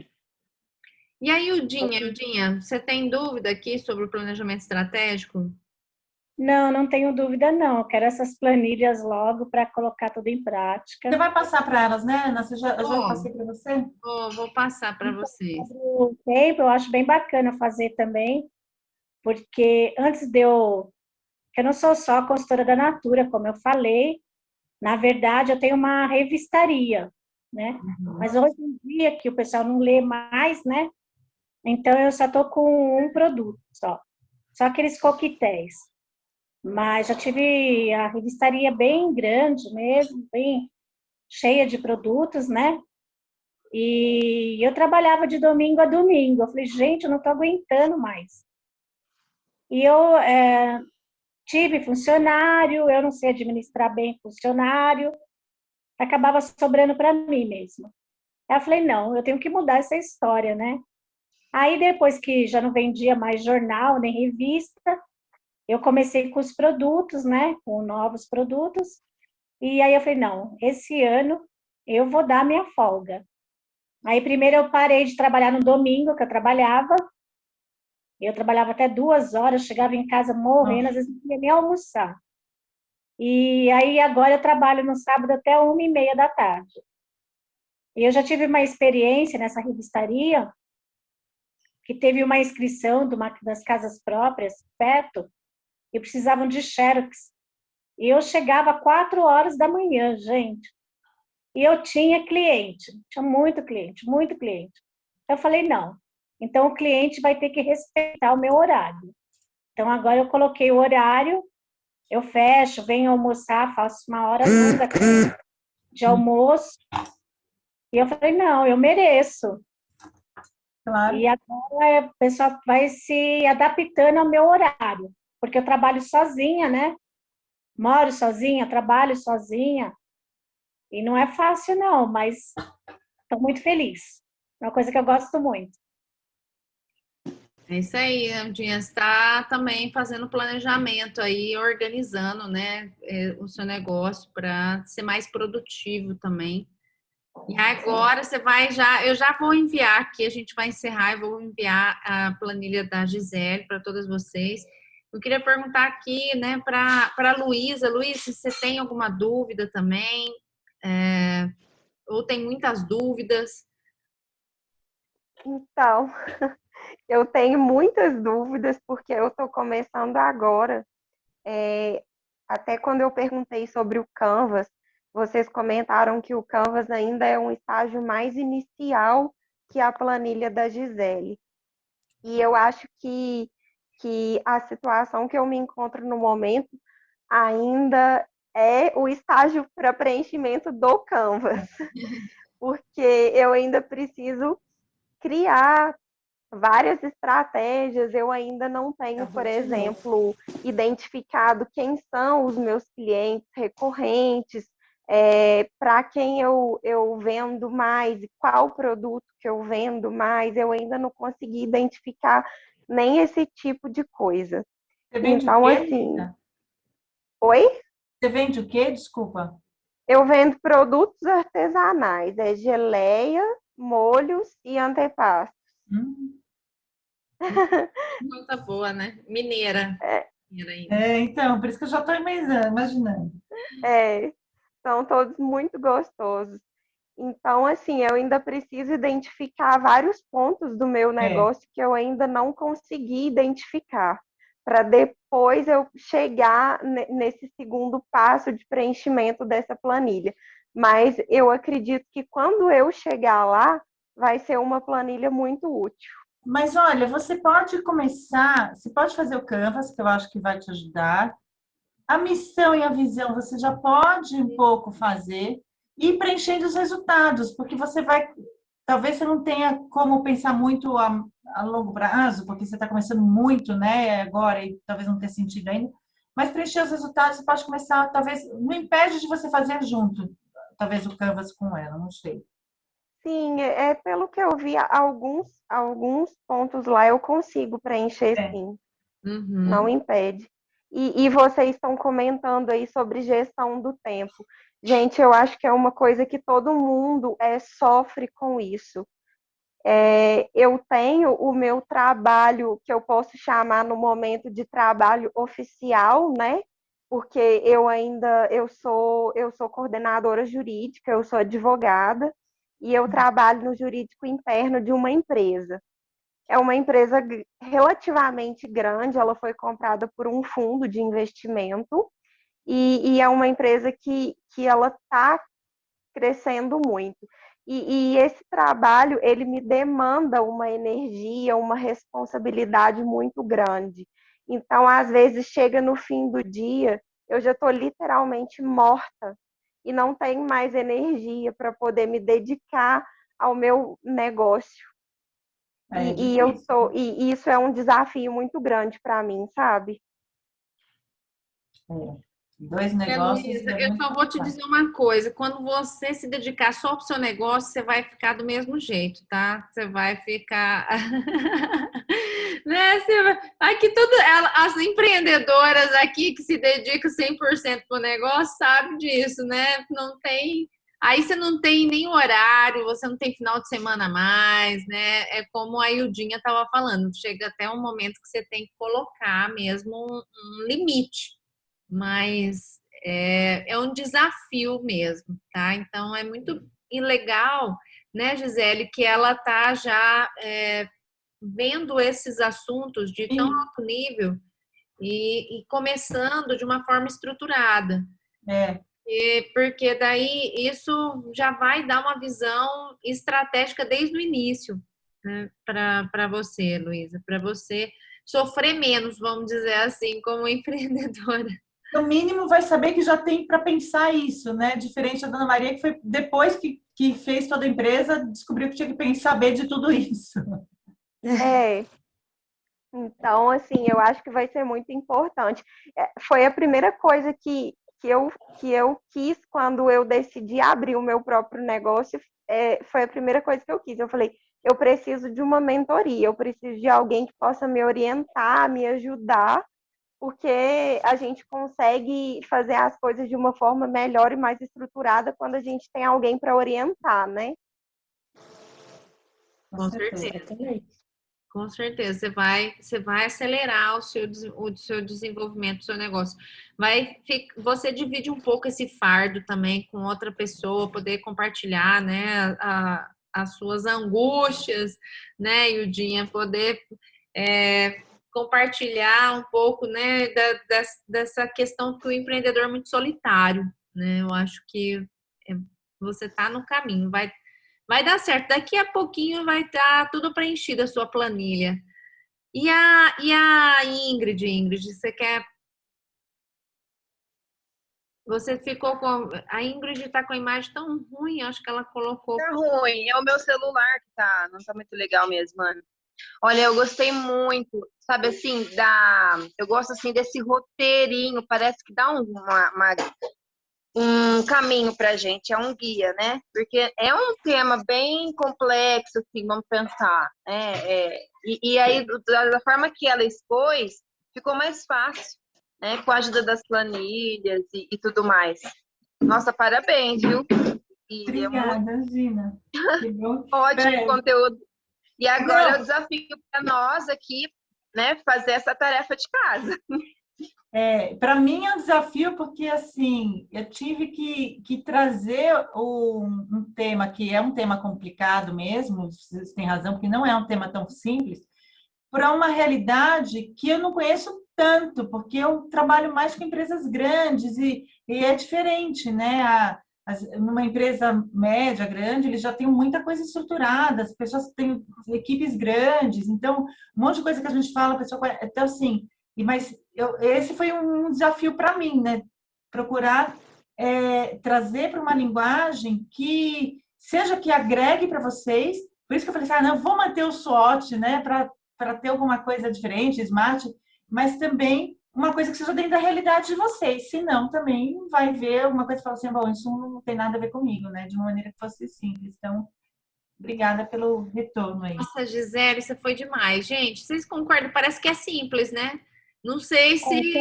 E aí, Udinha, você tem dúvida aqui sobre o planejamento estratégico? Não tenho dúvida, não. Eu quero essas planilhas logo para colocar tudo em prática. Você vai passar para elas, né, Ana? Eu já passei para você? Vou passar para vocês. O tempo eu acho bem bacana fazer também, porque antes eu não sou só consultora da Natura, como eu falei, na verdade eu tenho uma revistaria, né? Mas hoje em dia que o pessoal não lê mais, né? Então eu só estou com um produto só aqueles coquetéis. Mas já tive a revistaria bem grande mesmo, bem cheia de produtos, né? E eu trabalhava de domingo a domingo. Eu falei, gente, eu não estou aguentando mais. E eu tive funcionário, eu não sei administrar bem funcionário, acabava sobrando para mim mesmo. Aí eu falei, não, eu tenho que mudar essa história, né? Aí depois que já não vendia mais jornal nem revista, eu comecei com os produtos, né? Com novos produtos. E aí eu falei, não, esse ano eu vou dar minha folga. Aí primeiro eu parei de trabalhar no domingo, que eu trabalhava até 2 horas, chegava em casa morrendo, às vezes não queria nem almoçar. E aí agora eu trabalho no sábado até 1h30 da tarde. E eu já tive uma experiência nessa revistaria, que teve uma inscrição das casas próprias, perto, e precisavam de xerox. E eu chegava 4 horas da manhã, gente. E eu tinha cliente, tinha muito cliente, muito cliente. Eu falei, não, então o cliente vai ter que respeitar o meu horário. Então, agora eu coloquei o horário, eu fecho, venho almoçar, faço uma hora longa de almoço. E eu falei, não, eu mereço. Claro. E agora o pessoal vai se adaptando ao meu horário, porque eu trabalho sozinha, né? Moro sozinha, trabalho sozinha. E não é fácil, não, mas estou muito feliz. É uma coisa que eu gosto muito. É isso aí, Andinha, está também fazendo planejamento aí, organizando, né, o seu negócio para ser mais produtivo também. E agora você vai eu já vou enviar aqui, a gente vai encerrar, eu vou enviar a planilha da Gisele para todas vocês. Eu queria perguntar aqui, né, para a Luísa. Luísa, você tem alguma dúvida também? Ou tem muitas dúvidas? Então, eu tenho muitas dúvidas, porque eu estou começando agora. Até quando eu perguntei sobre o Canvas, vocês comentaram que o Canvas ainda é um estágio mais inicial que a planilha da Gisele. E eu acho que a situação que eu me encontro no momento ainda é o estágio para preenchimento do Canvas, porque eu ainda preciso criar várias estratégias, eu ainda não tenho, por exemplo, identificado quem são os meus clientes recorrentes, para quem eu vendo mais, e qual produto que eu vendo mais, eu ainda não consegui identificar nem esse tipo de coisa. Você vende o Então, quê, assim, Luísa? oi? Você vende o quê? Desculpa. Eu vendo produtos artesanais, geleia, molhos e antepastos. Hum. Coisa boa, né? Mineira. Mineira ainda. Então, por isso que eu já estou imaginando. São todos muito gostosos. Então, assim, eu ainda preciso identificar vários pontos do meu É. negócio que eu ainda não consegui identificar, para depois eu chegar nesse segundo passo de preenchimento dessa planilha. Mas eu acredito que quando eu chegar lá, vai ser uma planilha muito útil. Mas olha, você pode começar, você pode fazer o Canvas, que eu acho que vai te ajudar. A missão e a visão você já pode um pouco fazer e ir preenchendo os resultados, porque você vai. Talvez você não tenha como pensar muito a longo prazo, porque você está começando muito, né, agora, e talvez não tenha sentido ainda. Mas preencher os resultados, você pode começar, talvez, não impede de você fazer junto, talvez o Canvas com ela, não sei. Sim, pelo que eu vi, alguns pontos lá eu consigo preencher É, sim. Não Uhum. impede. E vocês estão comentando aí sobre gestão do tempo. Gente, eu acho que é uma coisa que todo mundo sofre com isso. Eu tenho o meu trabalho, que eu posso chamar no momento de trabalho oficial, né? Porque eu sou coordenadora jurídica, eu sou advogada, e eu trabalho no jurídico interno de uma empresa. É uma empresa relativamente grande, ela foi comprada por um fundo de investimento e é uma empresa que ela está crescendo muito. E esse trabalho, ele me demanda uma energia, uma responsabilidade muito grande. Então, às vezes, chega no fim do dia, eu já estou literalmente morta e não tenho mais energia para poder me dedicar ao meu negócio. é E isso é um desafio muito grande para mim, sabe? É. Dois negócios Luísa, é eu muito só vou te complicado. dizer uma coisa: quando você se dedicar só para o seu negócio, você vai ficar do mesmo jeito, tá? Você vai ficar. Né? Aqui as empreendedoras aqui que se dedicam 100% para o negócio sabem disso, né? Não tem. Aí você não tem nem horário, você não tem final de semana a mais, né? É como a Ildinha estava falando, chega até um momento que você tem que colocar mesmo um limite. Mas é um desafio mesmo, tá? Então é muito legal, né, Gisele, que ela tá já vendo esses assuntos de tão E, alto nível e começando de uma forma estruturada. é, Porque daí isso já vai dar uma visão estratégica desde o início, né, para você, Luísa, para você sofrer menos, vamos dizer assim, como empreendedora. No mínimo, vai saber que já tem para pensar isso, né? Diferente da Dona Maria, que foi depois que fez toda a empresa, descobriu que tinha que pensar saber de tudo isso. É, então, assim, eu acho que vai ser muito importante. Foi a primeira coisa que eu quis quando eu decidi abrir o meu próprio negócio, foi a primeira coisa que eu quis. Eu falei, eu preciso de uma mentoria, eu preciso de alguém que possa me orientar, me ajudar, porque a gente consegue fazer as coisas de uma forma melhor e mais estruturada quando a gente tem alguém para orientar, né? Com certeza. Exatamente. Com certeza, você vai acelerar o seu desenvolvimento do seu negócio. Você divide um pouco esse fardo também com outra pessoa, poder compartilhar, né, as suas angústias, né, Ildinha, poder compartilhar um pouco, né, dessa questão que o empreendedor é muito solitário, né? Eu acho que você está no caminho, vai dar certo. Daqui a pouquinho vai estar tudo preenchido a sua planilha. E a Ingrid, você quer. Você ficou com. A Ingrid está com a imagem tão ruim, acho que ela colocou. Tá ruim, é o meu celular que não tá muito legal mesmo, mano. Olha, eu gostei muito, sabe assim, eu gosto assim desse roteirinho, parece que dá um caminho pra gente, é um guia, né? Porque é um tema bem complexo, assim, vamos pensar, né? E aí, da forma que ela expôs, ficou mais fácil, né? Com a ajuda das planilhas e tudo mais. Nossa, parabéns, viu? E é muito Obrigada, Gina. Que bom. ótimo o conteúdo. E agora é o Não, desafio para nós aqui, né? Fazer essa tarefa de casa. para mim é um desafio porque assim eu tive que trazer um tema que é um tema complicado mesmo, vocês têm razão, porque não é um tema tão simples, para uma realidade que eu não conheço tanto, porque eu trabalho mais com empresas grandes e é diferente, né? Numa empresa média, grande, eles já têm muita coisa estruturada, as pessoas têm equipes grandes, então, um monte de coisa que a gente fala, a pessoa conhece. Então, assim, esse foi um desafio para mim, né? Procurar trazer para uma linguagem que agregue para vocês. Por isso que eu falei assim, não, vou manter o SWOT, né? Para ter alguma coisa diferente, smart, mas também uma coisa que seja dentro da realidade de vocês. Senão, também vai ver uma coisa e falar assim, bom, isso não tem nada a ver comigo, né? De uma maneira que fosse simples. Então, obrigada pelo retorno aí. Nossa, Gisele, você foi demais. Gente, vocês concordam? Parece que é simples, né? Não sei se.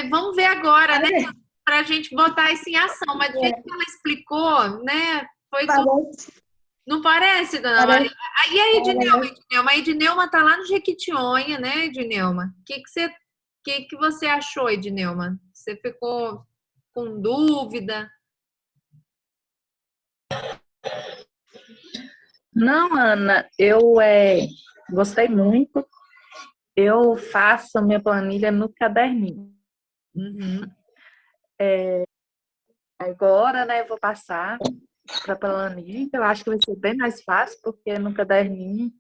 Vamos ver agora, né? Para a gente botar isso em ação. Mas do jeito que ela explicou, né? Foi tudo. Não parece, dona Maria? E aí, Edneuma? A Edneuma está lá no Jequitinhonha, né, Edneuma? O que você achou, Edneuma? Você ficou com dúvida? Não, Ana, eu gostei muito. Eu faço minha planilha no caderninho. Uhum. Agora, né, eu vou passar para a planilha. Eu acho que vai ser bem mais fácil, porque no caderninho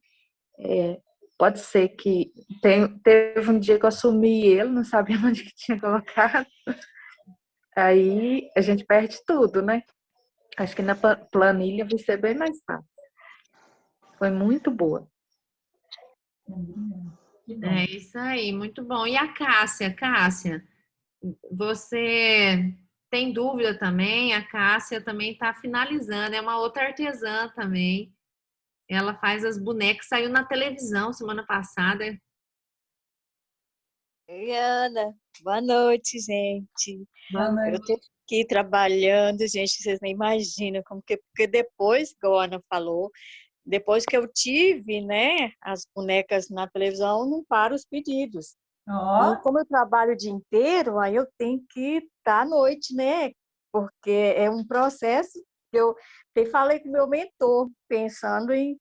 pode ser que teve um dia que eu assumi ele, não sabia onde que tinha colocado. Aí a gente perde tudo, né? Acho que na planilha vai ser bem mais fácil. Foi muito boa. É isso aí, muito bom. E a Cássia? Cássia, você tem dúvida também? A Cássia também está finalizando, é uma outra artesã também. Ela faz as bonecas, saiu na televisão semana passada. Oi, Ana. Boa noite, gente. Boa noite. Eu estou aqui trabalhando, gente, vocês nem imaginam porque depois, igual a Ana falou, depois que eu tive, né, as bonecas na televisão, não paro os pedidos. E como eu trabalho o dia inteiro, aí eu tenho que estar à noite, né? Porque é um processo que eu falei com o meu mentor, pensando em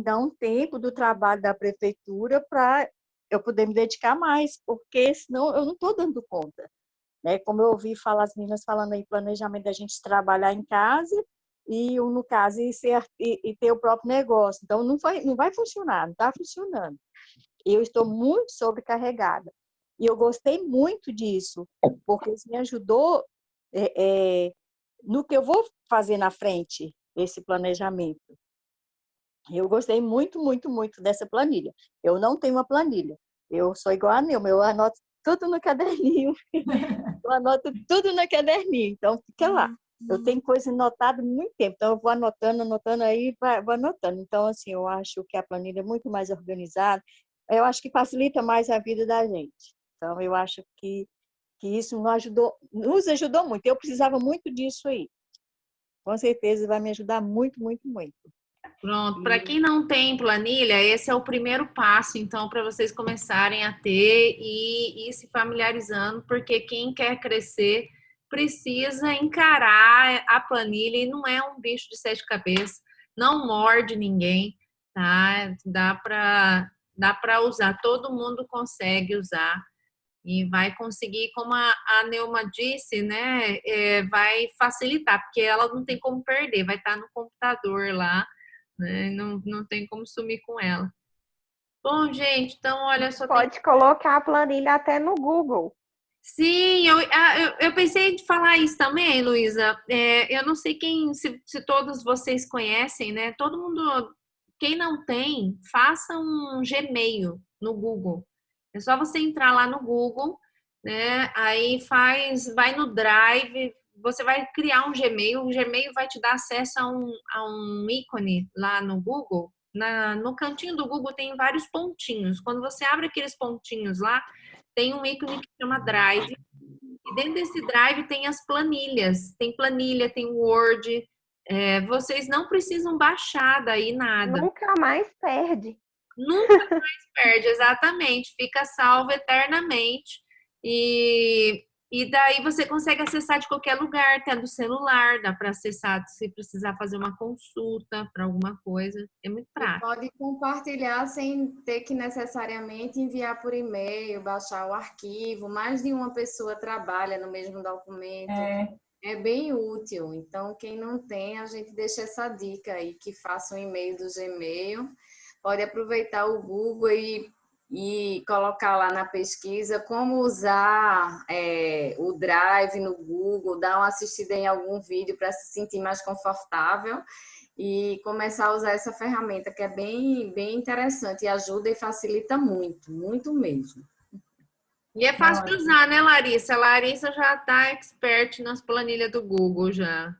dar um tempo do trabalho da prefeitura para eu poder me dedicar mais, porque senão eu não estou dando conta, né? Como eu ouvi falar as meninas falando aí, planejamento da gente trabalhar em casa e, no caso, e ter o próprio negócio. Então, não vai funcionar, não está funcionando. eu estou muito sobrecarregada. E eu gostei muito disso, porque isso me ajudou no que eu vou fazer na frente, esse planejamento. Eu gostei muito, muito, muito dessa planilha. Eu não tenho uma planilha. Eu sou igual a Nilma, eu anoto tudo no caderninho. Eu anoto tudo no caderninho, então fica lá. Eu tenho coisa anotada há muito tempo, então eu vou anotando aí, vou anotando. Então, assim, eu acho que a planilha é muito mais organizada. Eu acho que facilita mais a vida da gente. Então, eu acho que isso nos ajudou muito. Eu precisava muito disso aí. Com certeza vai me ajudar muito, muito, muito. Pronto, para quem não tem planilha, esse é o primeiro passo, então, para vocês começarem a ter e ir se familiarizando, porque quem quer crescer precisa encarar a planilha e não é um bicho de 7 cabeças, não morde ninguém, tá? Dá para usar, todo mundo consegue usar e vai conseguir, como a Neuma disse, né? Vai facilitar, porque ela não tem como perder, vai estar no computador lá, né? Não tem como sumir com ela. Bom, gente, então, olha, só Pode colocar a planilha até no Google. Sim, eu pensei em falar isso também, Luísa. Eu não sei se todos vocês conhecem, né? Todo mundo, quem não tem, faça um Gmail no Google. É só você entrar lá no Google, né? Aí vai no Drive, você vai criar um Gmail, o Gmail vai te dar acesso a um ícone lá no Google. No cantinho do Google tem vários pontinhos. Quando você abre aqueles pontinhos lá, tem um ícone que chama Drive. E dentro desse Drive tem as planilhas. Tem planilha, tem Word. Vocês não precisam baixar daí nada. Nunca mais perde. Nunca mais perde, exatamente. Fica salvo eternamente. E daí você consegue acessar de qualquer lugar, até do celular, dá para acessar se precisar fazer uma consulta para alguma coisa. É muito prático. Pode compartilhar sem ter que necessariamente enviar por e-mail, baixar o arquivo. Mais de uma pessoa trabalha no mesmo documento. É bem útil. Então, quem não tem, a gente deixa essa dica aí, que faça um e-mail do Gmail. Pode aproveitar o Google e colocar lá na pesquisa como usar o Drive no Google, dar uma assistida em algum vídeo para se sentir mais confortável e começar a usar essa ferramenta, que é bem, bem interessante e ajuda e facilita muito, muito mesmo. E é fácil de usar, né, Larissa? A Larissa já está expert nas planilhas do Google já.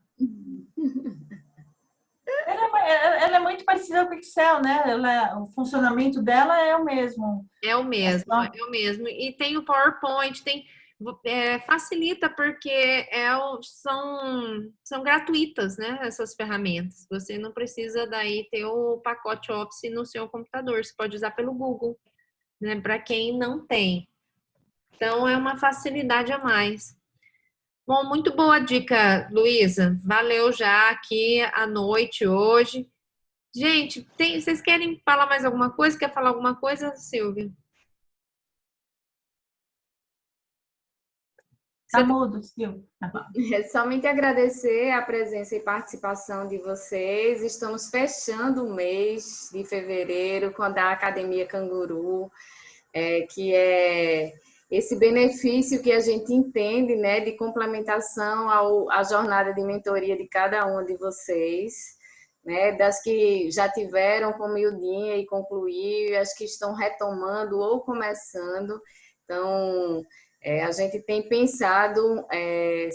Ela é muito parecida com o Excel, né? O funcionamento dela é o mesmo. É o mesmo. E tem o PowerPoint, facilita porque são gratuitas, né? Essas ferramentas. Você não precisa daí ter o pacote Office no seu computador. Você pode usar pelo Google, né? Para quem não tem. Então, é uma facilidade a mais. Bom, muito boa dica, Luísa. Valeu já aqui à noite hoje. Gente, vocês querem falar mais alguma coisa? Quer falar alguma coisa, Silvia? Tá mudo, Silvia. Somente agradecer a presença e participação de vocês. Estamos fechando o mês de fevereiro com a Academia Canguru, que é esse benefício que a gente entende, né, de complementação à jornada de mentoria de cada uma de vocês, né, das que já tiveram com miudinha e concluir, as que estão retomando ou começando. Então, a gente tem pensado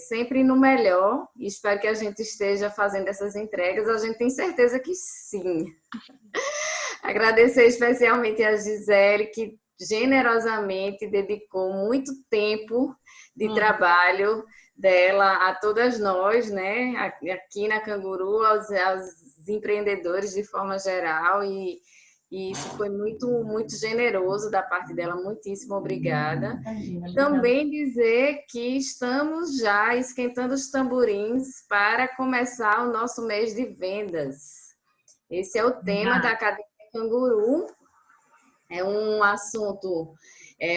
sempre no melhor e espero que a gente esteja fazendo essas entregas. A gente tem certeza que sim. Agradecer especialmente a Gisele, que generosamente dedicou muito tempo de trabalho dela a todas nós, né? Aqui na Canguru, aos empreendedores de forma geral, e isso foi muito, muito generoso da parte dela. Muitíssimo obrigada. Também dizer que estamos já esquentando os tamborins para começar o nosso mês de vendas. Esse é o tema da Academia Canguru. É um assunto...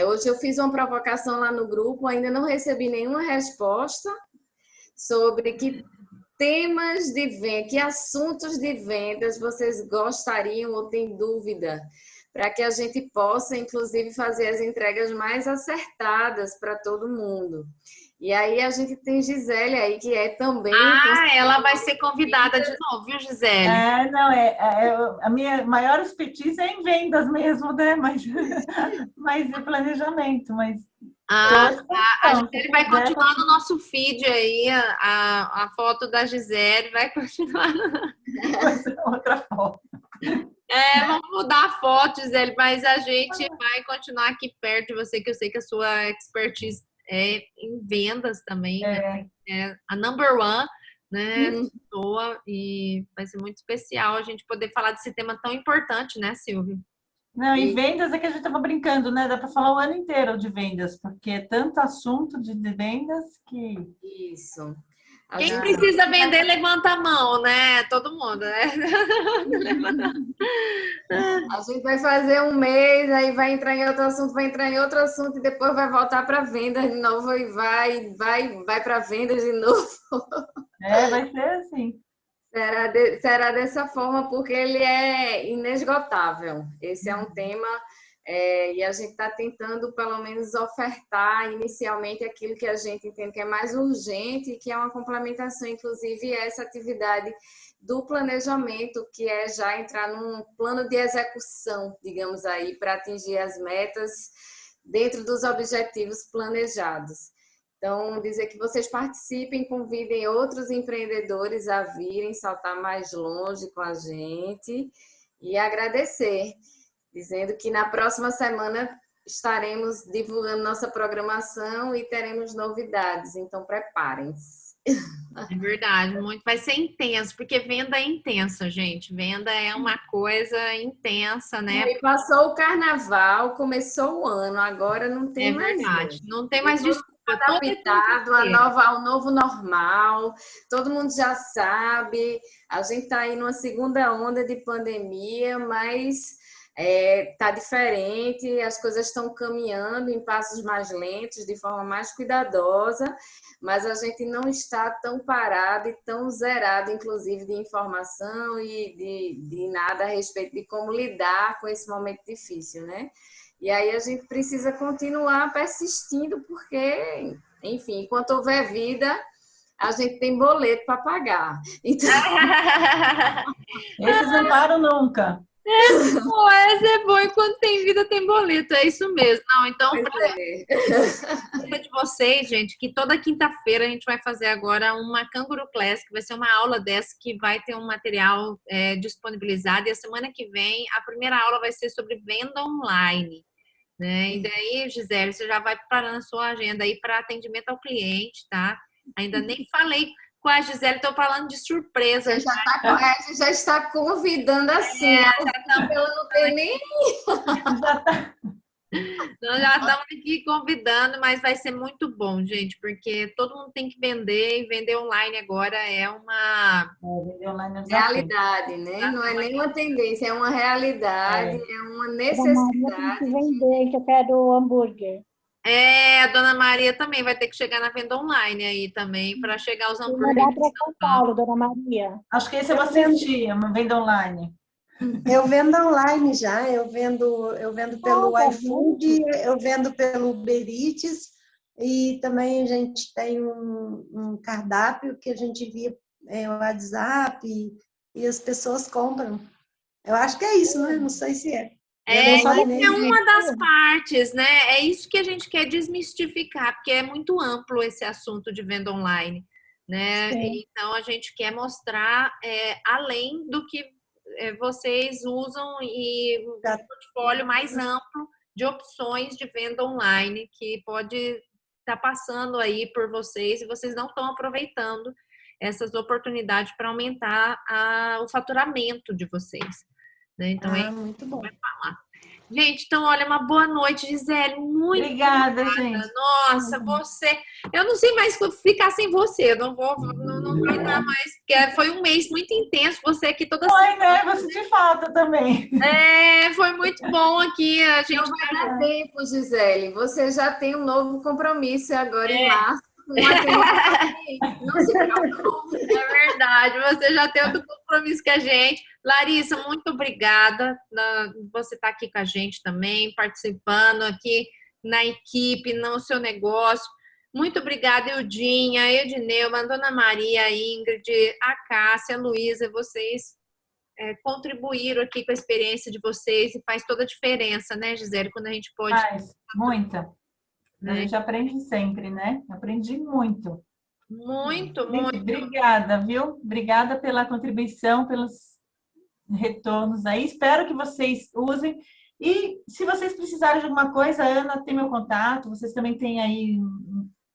hoje eu fiz uma provocação lá no grupo, ainda não recebi nenhuma resposta sobre que temas de venda, que assuntos de vendas vocês gostariam ou têm dúvida para que a gente possa, inclusive, fazer as entregas mais acertadas para todo mundo. E aí a gente tem Gisele aí, que é também... ela vai ser convidada de novo, viu, Gisele? A minha maior expertise é em vendas mesmo, né? Mas é planejamento, mas... A Gisele vai continuar no nosso feed aí, a foto da Gisele vai continuar. Outra foto. Vamos mudar a foto, Gisele, mas a gente vai continuar aqui perto de você, que eu sei que a sua expertise é em vendas também, né? É a number one, né? E vai ser muito especial a gente poder falar desse tema tão importante, né, Silvia? Não, e vendas é que a gente estava brincando, né? Dá para falar o ano inteiro de vendas, porque é tanto assunto de vendas que... Isso. Quem precisa vender, levanta a mão, né? Todo mundo, né? A gente vai fazer um mês, aí vai entrar em outro assunto, vai entrar em outro assunto e depois vai voltar para venda de novo e vai para venda de novo. Vai ser assim. Será dessa forma, porque ele é inesgotável. Esse é um tema e a gente está tentando, pelo menos, ofertar inicialmente aquilo que a gente entende que é mais urgente e que é uma complementação, inclusive, essa atividade do planejamento, que é já entrar num plano de execução, digamos aí, para atingir as metas dentro dos objetivos planejados. Então, dizer que vocês participem, convidem outros empreendedores a virem saltar mais longe com a gente e agradecer, dizendo que na próxima semana estaremos divulgando nossa programação e teremos novidades, então preparem-se. É verdade, vai ser intenso, porque venda é intensa, gente. Venda é uma coisa intensa, né? E passou o carnaval, começou o ano, agora não tem mais. É verdade, não tem mais desculpa. Adaptado ao novo normal, todo mundo já sabe. A gente está aí numa segunda onda de pandemia, mas tá diferente, as coisas estão caminhando em passos mais lentos, de forma mais cuidadosa, mas a gente não está tão parado e tão zerado, inclusive, de informação e de nada a respeito de como lidar com esse momento difícil, né? E aí a gente precisa continuar persistindo, porque, enfim, enquanto houver vida, a gente tem boleto para pagar. Então... Esses não param nunca. Essa é boa, enquanto tem vida tem boleto, é isso mesmo. Não, então, de vocês, gente, que toda quinta-feira a gente vai fazer agora uma Canguru Class, que vai ser uma aula dessa que vai ter um material disponibilizado, e a semana que vem a primeira aula vai ser sobre venda online, né? E daí, Gisele, você já vai preparando a sua agenda aí para atendimento ao cliente, tá? Ainda nem falei com a Gisele, estou falando de surpresa. Já está convidando assim. Ela não tem nem... Nós já estamos aqui convidando, mas vai ser muito bom, gente, porque todo mundo tem que vender, e vender online agora é uma realidade, né? Não é nem uma tendência, é uma realidade, é uma necessidade. Tem que vender, que eu quero hambúrguer. A Dona Maria também vai ter que chegar na venda online aí também, para chegar os hambúrgueres. Vou mandar para São Paulo, Dona Maria. Acho que esse eu vou assistir, uma venda online. Eu vendo online já, eu vendo pelo iFood, eu vendo pelo Uber Eats, e também a gente tem um cardápio que a gente envia o WhatsApp e as pessoas compram. Eu acho que é isso, né? Não sei se é. Isso é uma das partes, né? É isso que a gente quer desmistificar, porque é muito amplo esse assunto de venda online, né? Sim. Então, a gente quer mostrar além do que vocês usam e um portfólio mais amplo de opções de venda online que pode estar passando aí por vocês e vocês não estão aproveitando essas oportunidades para aumentar o faturamento de vocês. Então, muito bom. Vai falar. Gente, então, olha, uma boa noite, Gisele. Muito obrigada, gente. Nossa, você... Eu não sei mais ficar sem você. Eu não vou dar mais, porque foi um mês muito intenso. Você aqui toda semana. Né? Você te falta também. Foi muito bom aqui. A gente não vai dar tempo, Gisele. Você já tem um novo compromisso agora em março. Não se preocupe. É verdade, você já tem outro compromisso. compromisso com a gente. Larissa, muito obrigada. Você está aqui com a gente também, participando aqui na equipe, no seu negócio. Muito obrigada, Eudinha, a Edneuva, a Dona Maria, a Ingrid, a Cássia, a Luísa, vocês contribuíram aqui com a experiência de vocês e faz toda a diferença, né, Gisele, quando a gente pode... Faz, muita. A gente aprende sempre, né? Aprendi muito. Muito. Obrigada, viu? Obrigada pela contribuição, pelos retornos aí. Espero que vocês usem. E se vocês precisarem de alguma coisa, a Ana tem meu contato. Vocês também têm aí,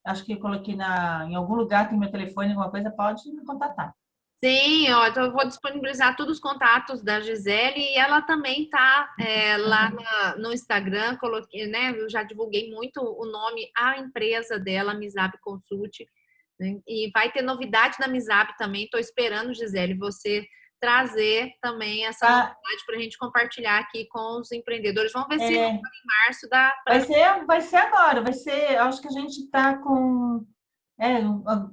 acho que eu coloquei em algum lugar, tem meu telefone, alguma coisa, pode me contatar. Sim, ó, então eu vou disponibilizar todos os contatos da Gisele e ela também está lá no Instagram, coloquei, né? Eu já divulguei muito o nome, a empresa dela, Mizab Consult, né? E vai ter novidade da Mizab também. Estou esperando, Gisele, você trazer também essa novidade para a gente compartilhar aqui com os empreendedores. Vamos ver se em março dá para... Vai ser agora, acho que a gente está com...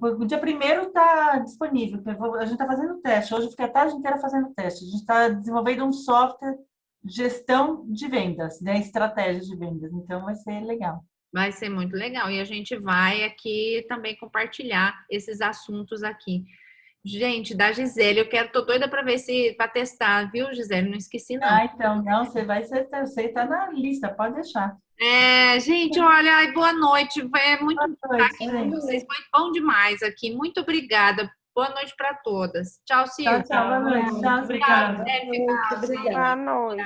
o dia 1º está disponível. A gente está fazendo teste. Hoje eu fiquei a tarde inteira fazendo teste. A gente está desenvolvendo um software de gestão de vendas, né? Estratégias de vendas. Então, vai ser legal. Vai ser muito legal. E a gente vai aqui também compartilhar esses assuntos aqui. Gente, da Gisele, tô doida para ver para testar, viu, Gisele? Não esqueci, não. Então, não, você está na lista, pode deixar. Gente, olha, boa noite. Muito boa noite, gente. vocês, foi bom demais aqui. Muito obrigada. Boa noite para todas. Tchau, Silvia. Tchau, boa noite. Tchau, obrigada. Muito obrigada. Boa noite.